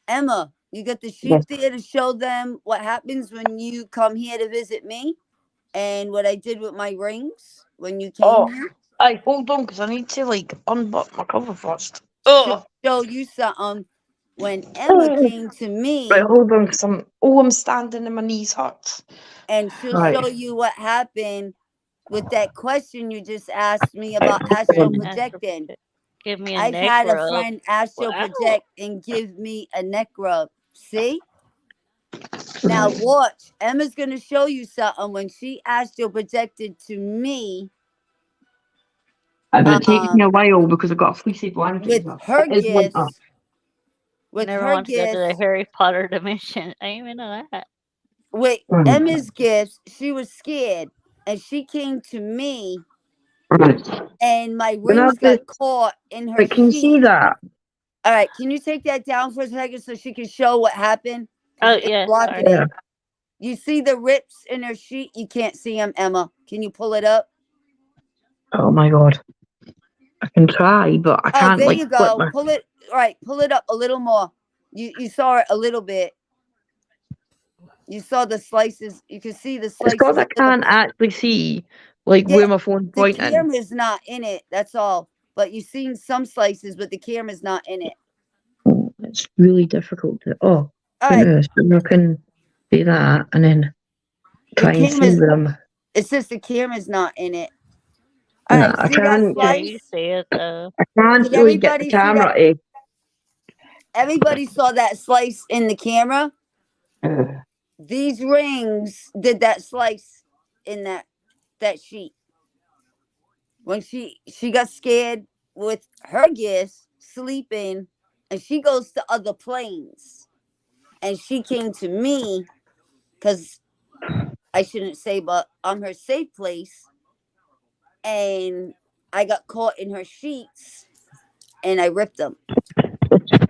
Emma, you got the sheep there to show them what happens when you come here to visit me and what I did with my rings when you came here. Hold on, because I need to like unbutton my cover first. She'll Oh, show you something. When Emma came to right, me, hold on, because I'm standing and my knees hurt. and she'll Right. show you what happened with that question you just asked me about astral projecting. Give me a I've neck had a rub. friend astral Wow. project and give me a neck rub. See? Now watch. Emma's gonna show you something. When she astral projected to me, And it takes me a while because I've got a fleecy blanket. with So her it is winter. gifts, with Never her want to go to the gifts, Harry Potter dimension. I didn't even know that. with Mm. Emma's gifts, she was scared, and she came to me, Right. and my When I rings got did, caught in her like, can you see sheet. that? All right, can you take that down for a second so she can show what happened? 'Cause Oh, it's yeah, blocking sorry. Yeah. it. You see the rips in her sheet? You can't see them, Emma. Can you pull it up? Oh my god. I can try, but I Oh, can't there like you flip go. my. Pull it. All right, pull it up a little more. You saw it a little bit. You saw the slices. You can see the It's slices because a I little can't bit. actually see like Yeah, where my phone's the pointing. camera's not in it. That's all. But you've seen some slices, but the camera's not in it. Oh, it's really difficult to. Oh, All wait, right, so I can do that and then the try and see camera's. them. It's just the camera's not in it. All No, right, I see that can't. Yeah, you slice? see it, though. I can't Did really get the everybody see that? camera to. Everybody saw that slice in the camera. Uh, These rings did that slice in that sheet. When she got scared with her gifts, sleeping, and she goes to other planes. And she came to me because I shouldn't say, but I'm her safe place. And I got caught in her sheets and I ripped them.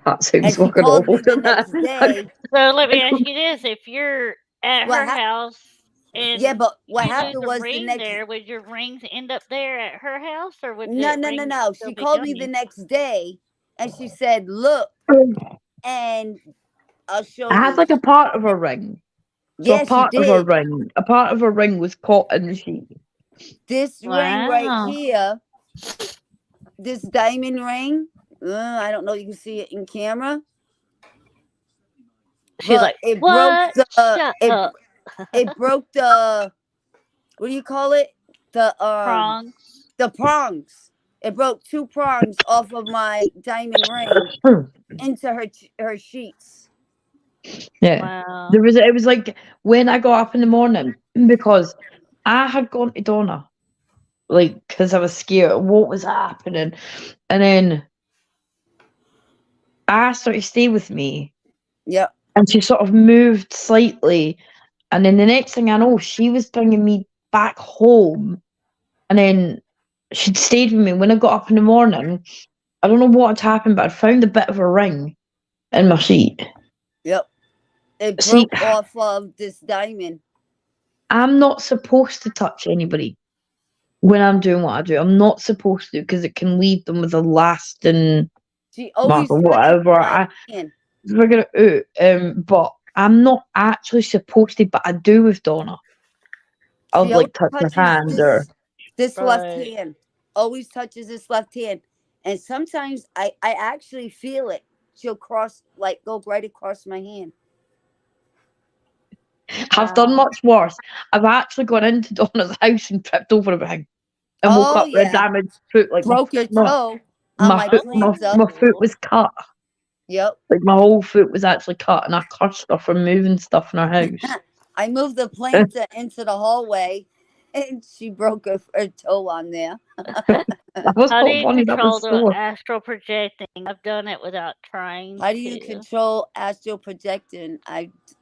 that And sounds she fucking called awful. me the Doesn't next it? day. So let me ask you this: if you're at What her happened? house Yeah, and but what you lose happened a was the ring next. there, would your rings end up there at her house, or would No, the no, no, rings no. still She be called me the gummy? next day and she said, "Look," and I'll show I had you. like a part of a ring. So Yeah, she did. a part of a ring was caught in the sheet. This ring right Wow. here, this diamond ring. I don't know if you can see it in camera, She's but like, it broke "What? the Shut up." it broke the, what do you call it? Prongs. The prongs. It broke two prongs off of my diamond ring into her sheets. Yeah. Wow. It was like when I got up in the morning because I had gone to Donna, like, because I was scared. What was happening? And then I asked her to stay with me, Yep. and she sort of moved slightly. And then the next thing I know, she was bringing me back home. And then she'd stayed with me. When I got up in the morning, I don't know what had happened, but I found a bit of a ring in my sheet. Yep. It See, broke off of this diamond. I'm not supposed to touch anybody when I'm doing what I do. I'm not supposed to because it can leave them with a lasting She mark always or touches whatever. my hand. We're gonna, but I'm not actually supposed to, but I do with Donna. I'll She always like touch her touches hand or this left Right. hand. Always touches this left hand. And sometimes I actually feel it. She'll go right across my hand. I've done Wow. much worse. I've actually gone into Donna's house and tripped over everything and woke Oh up with a yeah. damaged foot. Like Broke your my, toe on my my foot, cleans up. my foot was cut. Yep. Like my whole foot was actually cut, and I cursed her for moving stuff in her house. I moved the planter into the hallway and she broke her toe on there. That was How do so you funny. That control was the so. astral projecting? I've done it without trying How do you to. control astral projecting?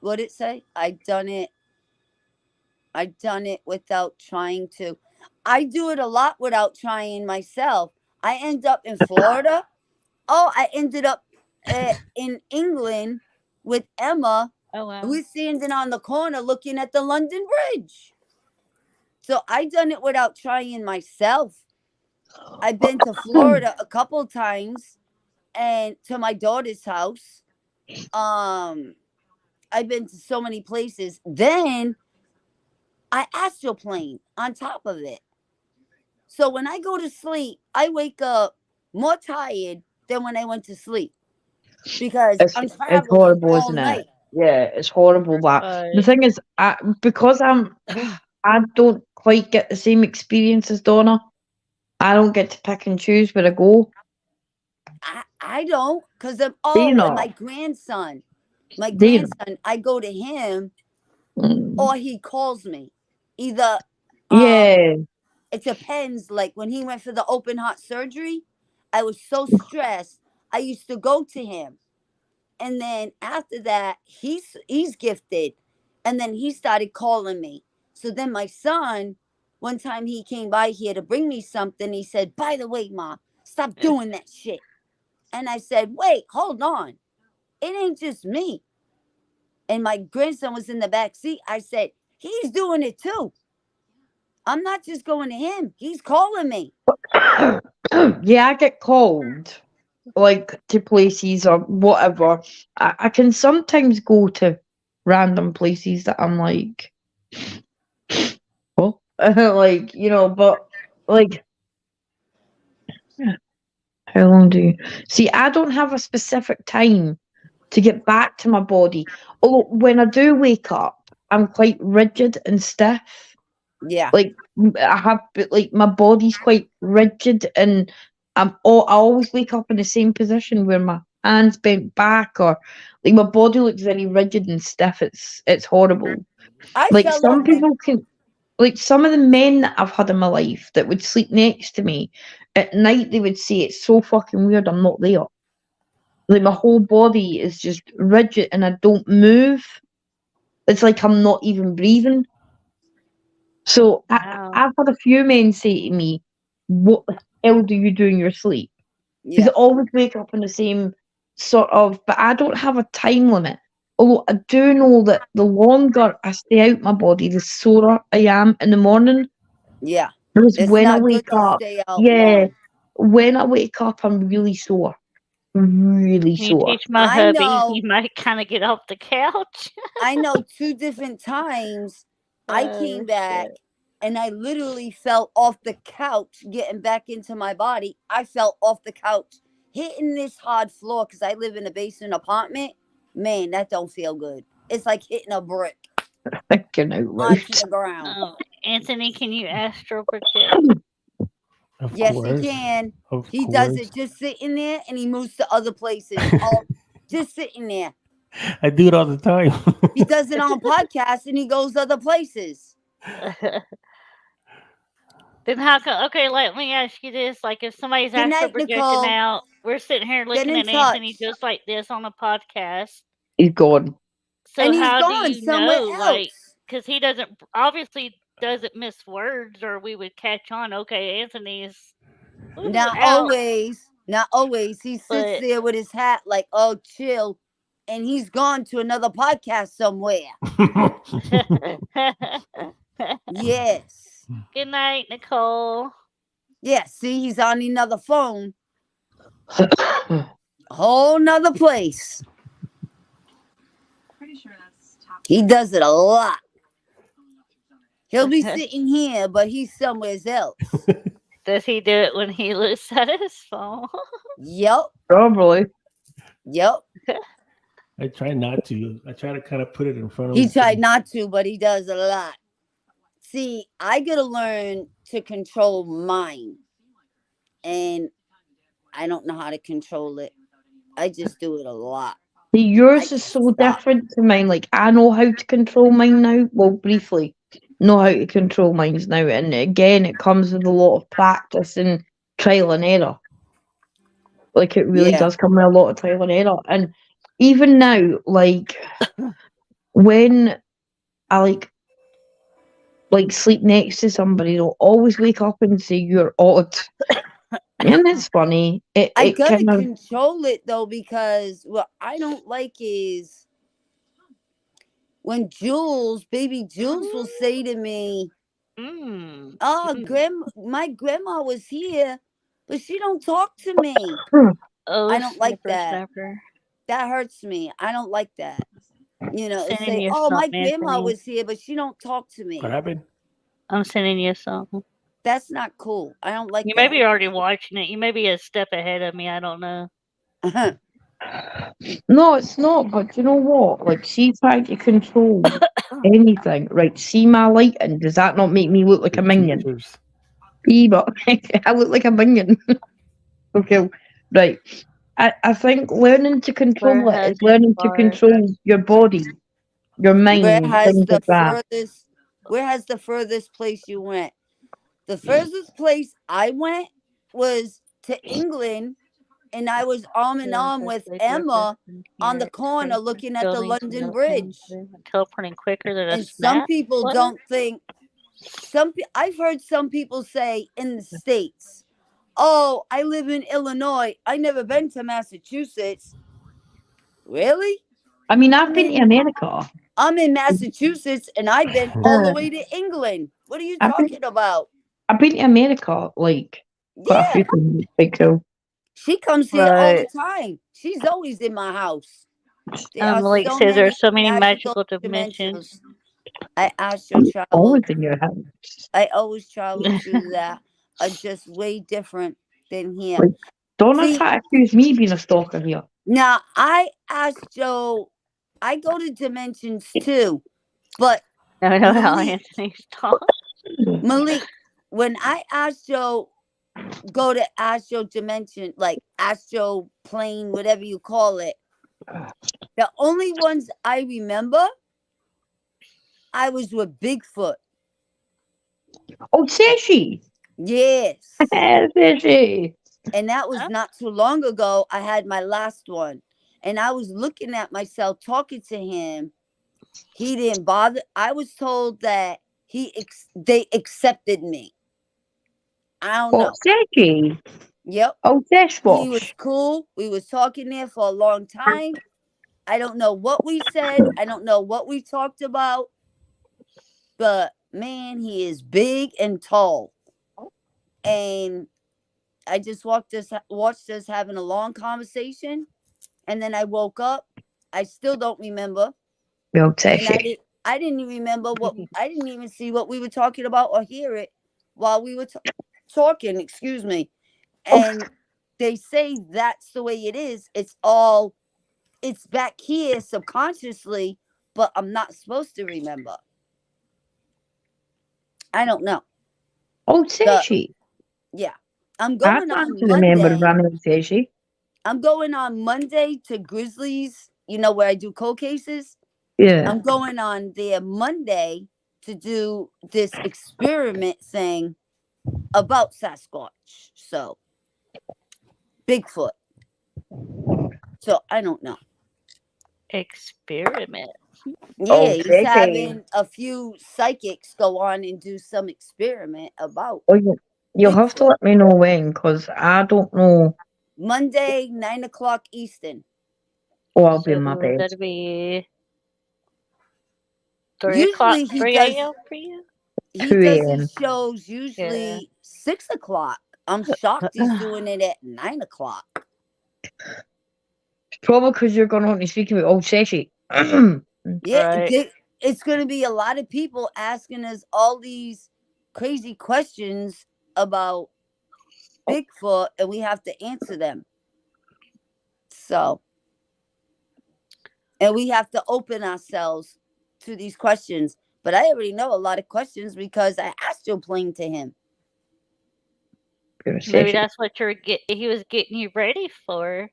What did it say? I done it without trying to. I do it a lot without trying myself. I end up in Florida. Oh, I ended up in England with Emma. Oh wow. We're standing on the corner looking at the London Bridge. So I done it without trying myself. I've been to Florida a couple times and to my daughter's house. I've been to so many places. Then I astral plane on top of it. So when I go to sleep, I wake up more tired than when I went to sleep because I'm It's traveling horrible, all isn't it? night. Yeah, it's horrible. That the Right. thing is, because I don't quite get the same experience as Donna. I don't get to pick and choose where I go. I don't, because of, Do you and know? my Do you know? grandson, I go to him Mm. or he calls me. Either um Yeah. it depends. Like when he went for the open heart surgery, I was so stressed. I used to go to him. And then after that, he's gifted. And then he started calling me. So then my son, one time he came by here to bring me something, he said, "By the way, Ma, stop doing that shit." And I said, "Wait, hold on. It ain't just me." And my grandson was in the back seat. I said, "He's doing it too. I'm not just going to him. He's calling me." Yeah, I get called like to places or whatever. I can sometimes go to random places that I'm like, oh, like but like, how long do you see? I don't have a specific time to get back to my body. Although when I do wake up, I'm quite rigid and stiff. Yeah. Like I have, like my body's quite rigid, and I always wake up in the same position where my hands bent back, or like my body looks very rigid and stiff. It's horrible. I Like fell off some the people can, like some of the men that I've had in my life that would sleep next to me at night, they would say it's so fucking weird. I'm not there. Like my whole body is just rigid and I don't move. It's like I'm not even breathing. So Wow. I've had a few men say to me, "What the hell do you do in your sleep?" Because Yeah. I always wake up in the same sort of, but I don't have a time limit. Although I do know that the longer I stay out my body, the sorer I am in the morning. Yeah. Because It's when I not good wake to up, stay out yeah, long. when I wake up, I'm really sore. Really Can you sore. teach my I hubby? know He might kind of get off the couch. I know two different times I Oh, came back shit. and I literally fell off the couch getting back into my body. I fell off the couch hitting this hard floor because I live in a basement apartment. Man, that don't feel good. It's like hitting a brick Thinking out onto loud. the ground. Anthony, can you astral project? Of Yes, he course. can. Of He does course. it just sitting there and he moves to other places. All just sitting there. I do it all the time. He does it on podcasts and he goes other places. Then how come? Okay, let me ask you this: like, if somebody's Good astral night, projecting Nicole. out, we're sitting here Get looking in at Anthony touch. just like this on a podcast. He's gone. So And he's how do gone you somewhere know? Like, else. because he doesn't obviously doesn't miss words, or we would catch on. Okay, Anthony's Not out, always. Not always. He sits but there with his hat like, "Oh, chill." And he's gone to another podcast somewhere. Yes. good night, Nicole. Yeah, see, he's on another phone. A whole nother place. He does it a lot. He'll be sitting here, but he's somewhere else. Does he do it when he looks at his phone? Yep. Probably. Yep. I try not to. I try to kind of put it in front of He him. tried not to, but he does a lot. See, I gotta learn to control mine. And I don't know how to control it. I just do it a lot. See, I yours is can't so stop. different to mine. Like I know how to control mine now. Well, briefly, know how to control mines now, and again, it comes with a lot of practice and trial and error. Like it really Yeah. does come with a lot of trial and error. And even now, like when I like sleep next to somebody, they'll always wake up and say you're odd. And it's funny. I It gotta kind of control it though, because what I don't like is when baby Jules will say to me, Mm. "Oh, my grandma was here, but she don't talk to me." Oh, I don't like snipper, that. snapper. That hurts me. I don't like that. It's Sending say, you "Oh, my something, grandma Anthony. was here, but she don't talk to What me." happened? I'm sending you something. That's not cool. I don't like You may be that. already watching it. You may be a step ahead of me. I don't know. No, it's not. But you know what? Like, see, trying to control anything. Right? See my lighting. Does that not make me look like a minion? Teachers. But I look like a minion. Okay, right. I think learning to control Where it has is your learning to heart? control your body, your Where mind, has things the like that. furthest? Where has the furthest place you went? The furthest place I went was to England, and I was arm in arm with Emma on the corner looking at the London Bridge. Teleporting quicker than a And some snap. people What? don't think. I've heard some people say in the States, "Oh, I live in Illinois. I never been to Massachusetts." Really? I mean, I'm I've been to in America. I'm in Massachusetts, and I've been all the way to England. What are you I've been, talking about? I've been to America like quite a Yeah, few times. It's pretty cool. she comes here all the Right. time. She's always in my house. There are Malik so says there are many so many magical magical dimensions. dimensions. I astral I'm travel. always in your house. I always travel through that. Are just way different than here. Like, don't See, try to accuse me being a stalker here. now I astro. I go to dimensions too, but I know how Malik, Anthony's talk. Malik, when I astro go to astro dimension, like astro plane, whatever you call it, the only ones I remember, I was with Bigfoot. Oh, says she? Yes. Says she? And that was not too long ago. I had my last one. And I was looking at myself, talking to him. He didn't bother. I was told that they accepted me. I don't Oh, know. says she? Yep. Oh, says He was what? cool. We was talking there for a long time. I don't know what we said. I don't know what we talked about. But man, he is big and tall. And I just watched us having a long conversation. And then I woke up. I still don't remember. Well, says And she? I didn't even remember I didn't even see what we were talking about or hear it while we were talking, excuse me. And they say that's the way it is. It's back here subconsciously, but I'm not supposed to remember. I don't know. Oh, says she? Yeah. I'm I going plan on to remember Monday. running, says she? I'm going on Monday to Grizzlies, where I do cold cases. Yeah. I'm going on there Monday to do this experiment thing about Sasquatch. So, Bigfoot. So, I don't know. Experiment. Yeah, Oh, he's says she? having a few psychics go on and do some experiment about Oh, you'll have to Bigfoot. let me know when, because I don't know. Monday, 9 o'clock Eastern. Oh, I'll be So in my bed. that'd be 3 o'clock, Usually 3 a.m. for you? he 2 does a.m. his shows usually 6 o'clock. I'm shocked he's doing it at 9 o'clock. Probably because you're going on to speak about old Sashi. Yeah, Right. it's going to be a lot of people asking us all these crazy questions about Bigfoot, and we have to answer them. So, and we have to open ourselves to these questions. But I already know a lot of questions because I astroplaned to him. Maybe that's what he was getting you ready for.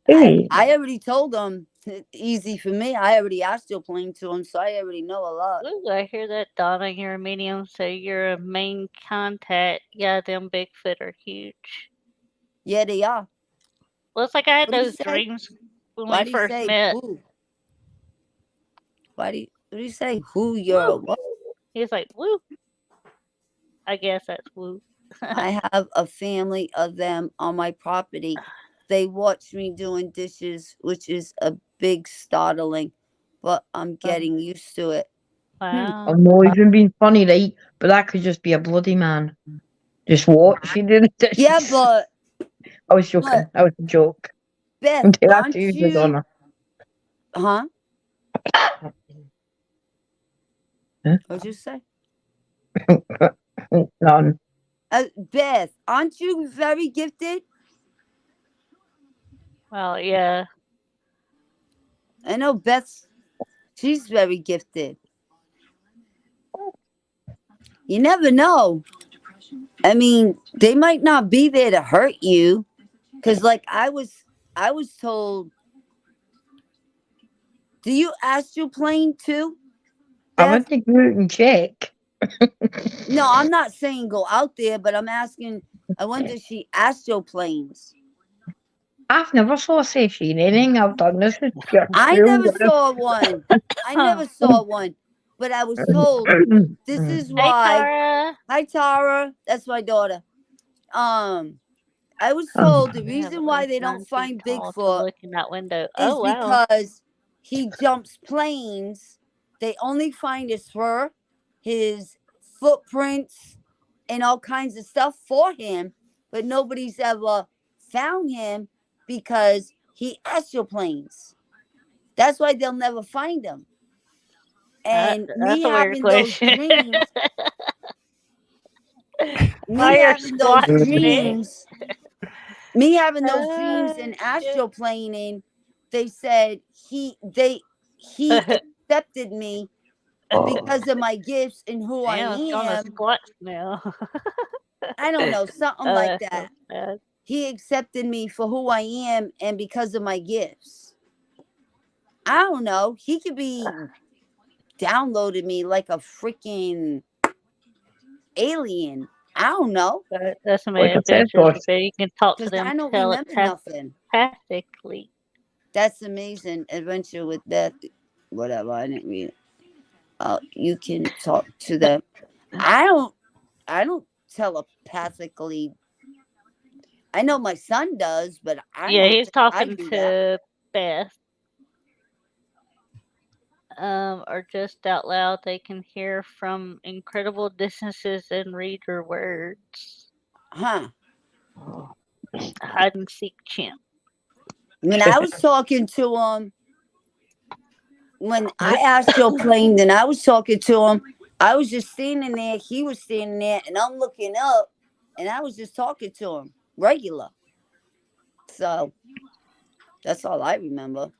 I already told him, easy for me. I already astroplaned to him, so I already know a lot. Ooh, I hear that, Donna. You're a medium, so you're a main contact. Yeah, them Bigfoot are huge. Yeah, they are. Well, it's like I had What do you those say? dreams when Why we do you first say met. who? What do you say? Who you're Woo! what? He was like, woo. I guess that's woo. I have a family of them on my property. They watch me doing dishes, which is a big startling, but I'm getting used to it. Wow. I'm not even being funny, right? But that could just be a bloody man. Just watch you do the dishes. Yeah, but I was joking. That was a joke. Beth, That's aren't you, you? Donna. Huh? Huh? What'd you say? None. Beth, aren't you very gifted? Well, yeah. I know she's very gifted. You never know. I mean, they might not be there to hurt you, because like I was told. Do you astroplane too, I Beth? went to go out and check. No, I'm not saying go out there, but I'm asking. I wonder if she astroplanes. I've never saw a session anything I've done this is pure I school. never saw one. I never saw one, but I was told this is Hey, why. Tara. Hi, Tara. That's my daughter. I was told the We have reason at why least they 9 don't feet find tall to Bigfoot look in that window. is Oh, wow. because he jumps planes. They only find his fur, his footprints, and all kinds of stuff for him, but nobody's ever found him because he astroplanes. That's why they'll never find him. And That's me a weird having those question. dreams, Why me are having those squats big? dreams, me having those dreams Oh, and shit. astroplaning, they said he accepted me because of my gifts and who Damn, I it's on the am. squats now. I don't know, something like That's that. so bad. He accepted me for who I am and because of my gifts. I don't know. He could be downloaded me like a freaking alien. I don't know. That's some Like I said, adventures, gosh, but you can talk to Because them I don't remember nothing. telepathically. That's amazing adventure with Beth. Whatever. I didn't read it. You can talk to them. I don't telepathically. I know my son does, but I Yeah, don't he's think I talking do that. to Beth. Or just out loud, they can hear from incredible distances and read your words. Huh. Hide and seek champ. When I was talking to him, when I astroplaned and I was talking to him, I was just standing there, he was standing there, and I'm looking up, and I was just talking to him, regular. So that's all I remember.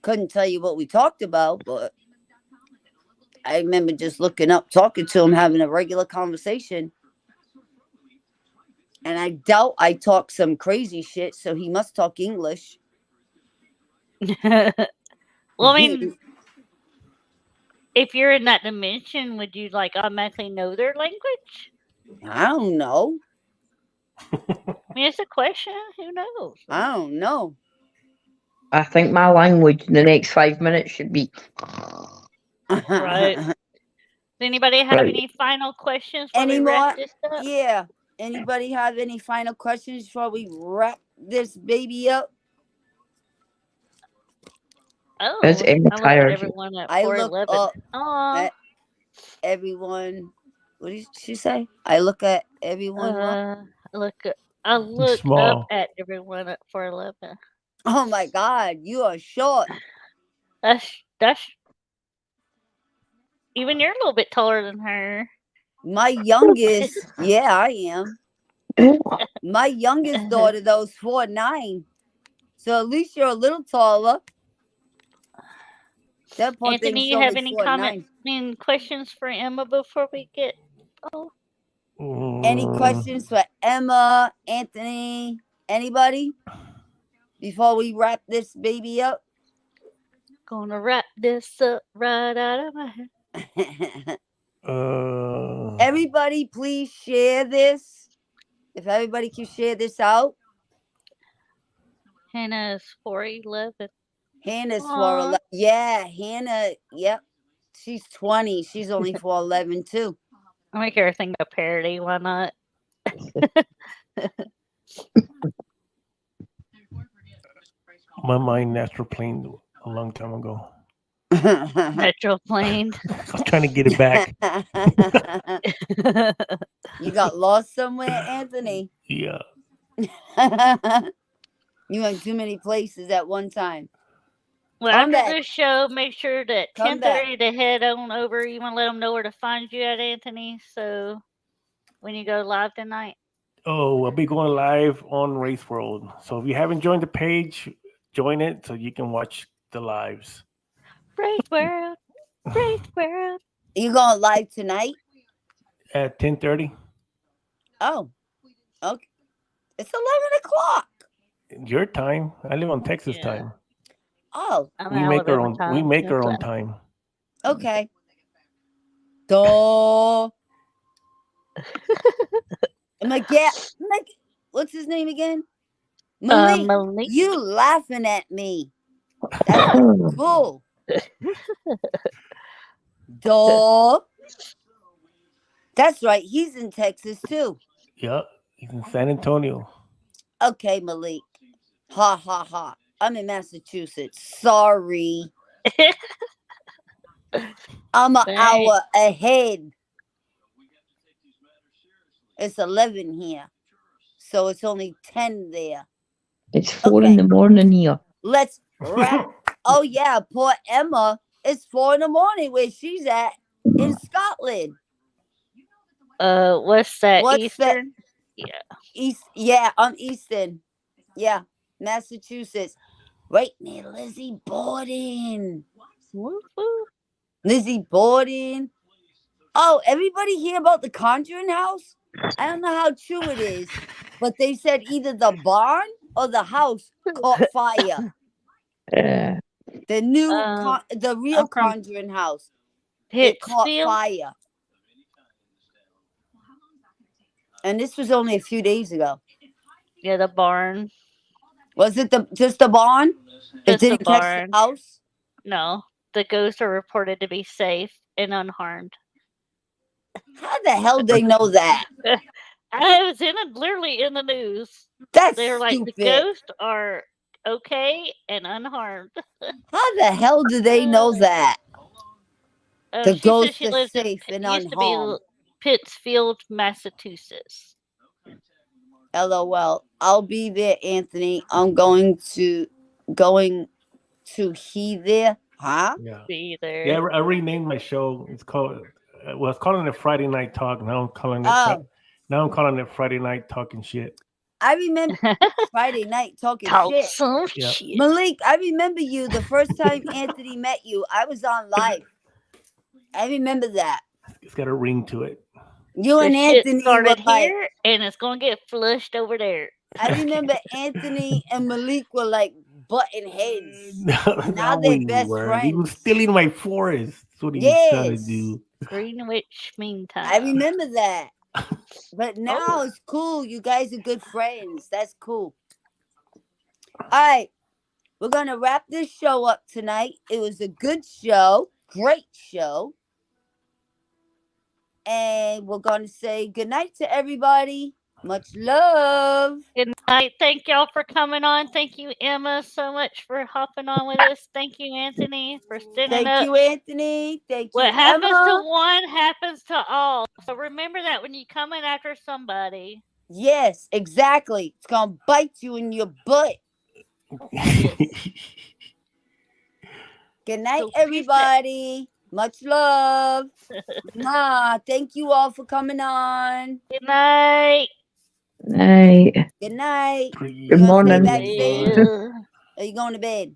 Couldn't tell you what we talked about, but I remember just looking up, talking to him, having a regular conversation. And I doubt I talk some crazy shit, so he must talk English. Well, I mean, if you're in that dimension, would you like automatically know their language? I don't know. I mean, it's a question. Who knows? I don't know. I think my language in the next 5 minutes should be Right. Does anybody have Right. any final questions before Any we more? wrap this up? Yeah. Anybody have any final questions before we wrap this baby up? Oh, It's I look at tired. everyone at I look 411. up Aw. at everyone. What did she say? I look at everyone. What? I look up Small. at everyone at 411. Oh my God, you are short. That's even you're a little bit taller than her. My youngest, yeah, I am. My youngest daughter, though, is 4'9". So at least you're a little taller. That poor Anthony, thing's you have only any 4'9". comments and questions for Emma before we get oh Any questions for Emma, Anthony, anybody? Before we wrap this baby up? gonna wrap this up right out of my head. Everybody, please share this. If everybody can share this out. Hannah's 411. Hannah's Aw. 4'11". Yeah, Hannah, yep. She's 20. She's only 4'11" too. I'll make everything a parody, why not? My mind natural plane a long time ago. Metro plane. I was trying to get it back. You got lost somewhere, Anthony? Yeah. You went too many places at one time. Well, I'm after back. this show, make sure that Come back. 10:30 to head on over. You want to let them know where to find you at, Anthony. So when you go live tonight. Oh, I'll be going live on Race World. So if you haven't joined the page, join it so you can watch the lives. Race World, Race World. You going live tonight? At 10:30. Oh, okay. It's 11 o'clock. Your time. I live on Texas Yeah. time. Oh, I'm We make our Alabama own. time. We make our That's own right. time. okay. Duh. What's his name again? Malik. Malik. You laughing at me? That's cool. Duh. That's right. He's in Texas too. Yep. He's in San Antonio. Okay, Malik. Ha ha ha. I'm in Massachusetts. Sorry. I'm an Dang. hour ahead. It's 11 here. So it's only 10 there. It's 4 in the morning here. Let's wrap. Oh, yeah. Poor Emma. It's 4 in the morning where she's at in Scotland. What's that? What's that? Eastern? Yeah. Yeah, I'm Eastern. Yeah, Massachusetts. Right near Lizzie Borden. Woo-hoo. Lizzie Borden. Oh, everybody hear about the Conjuring house? I don't know how true it is, but they said either the barn or the house caught fire. Uh, The new, the real I'm from Conjuring house, it caught Pittsfield. fire. And this was only a few days ago. Yeah, the barn. Was it just the barn? It Just the didn't catch barn. the house? No, the ghosts are reported to be safe and unharmed. How the hell they know that? I was literally in the news. That's They were like, stupid. the ghosts are okay and unharmed. How the hell do they know that? The She said ghosts she are lives safe in, and it used to be unharmed. Pittsfield, Massachusetts. LOL. I'll be there, Anthony. I'm going to he there. Huh? Yeah. Be there. Yeah. I renamed my show. It's called. I was calling it Friday Night Talk. Now I'm calling it. Oh. Now I'm calling it Friday Night Talking Shit. I remember Friday night talking Talk shit. some Yep. shit. Malik, I remember you the first time Anthony met you. I was on live. I remember that. It's got a ring to it. You and The shit Anthony were started like, here, and it's gonna get flushed over there. I remember Anthony and Malik were like butting heads. Now No, they're we best weren't. He was friends. stealing my forest. That's what he was trying to Yes. do. Greenwich meantime. I remember that. But now Oh. it's cool. You guys are good friends. That's cool. All right. We're going to wrap this show up tonight. It was a good show. Great show. And we're going to say good night to everybody. Much love. Good night. Thank y'all for coming on. Thank you, Emma, so much for hopping on with us. Thank you, Anthony, for standing Thank up. you, Anthony. Thank you, What happens Emma. to one happens to all. So remember that when you come in after somebody. Yes, exactly. It's going to bite you in your butt. Good night, So peace out. everybody. Much love. Thank you all for coming on. Good night. night. Good night. Good You gonna stay morning. backstage? Yeah. Or you going to bed?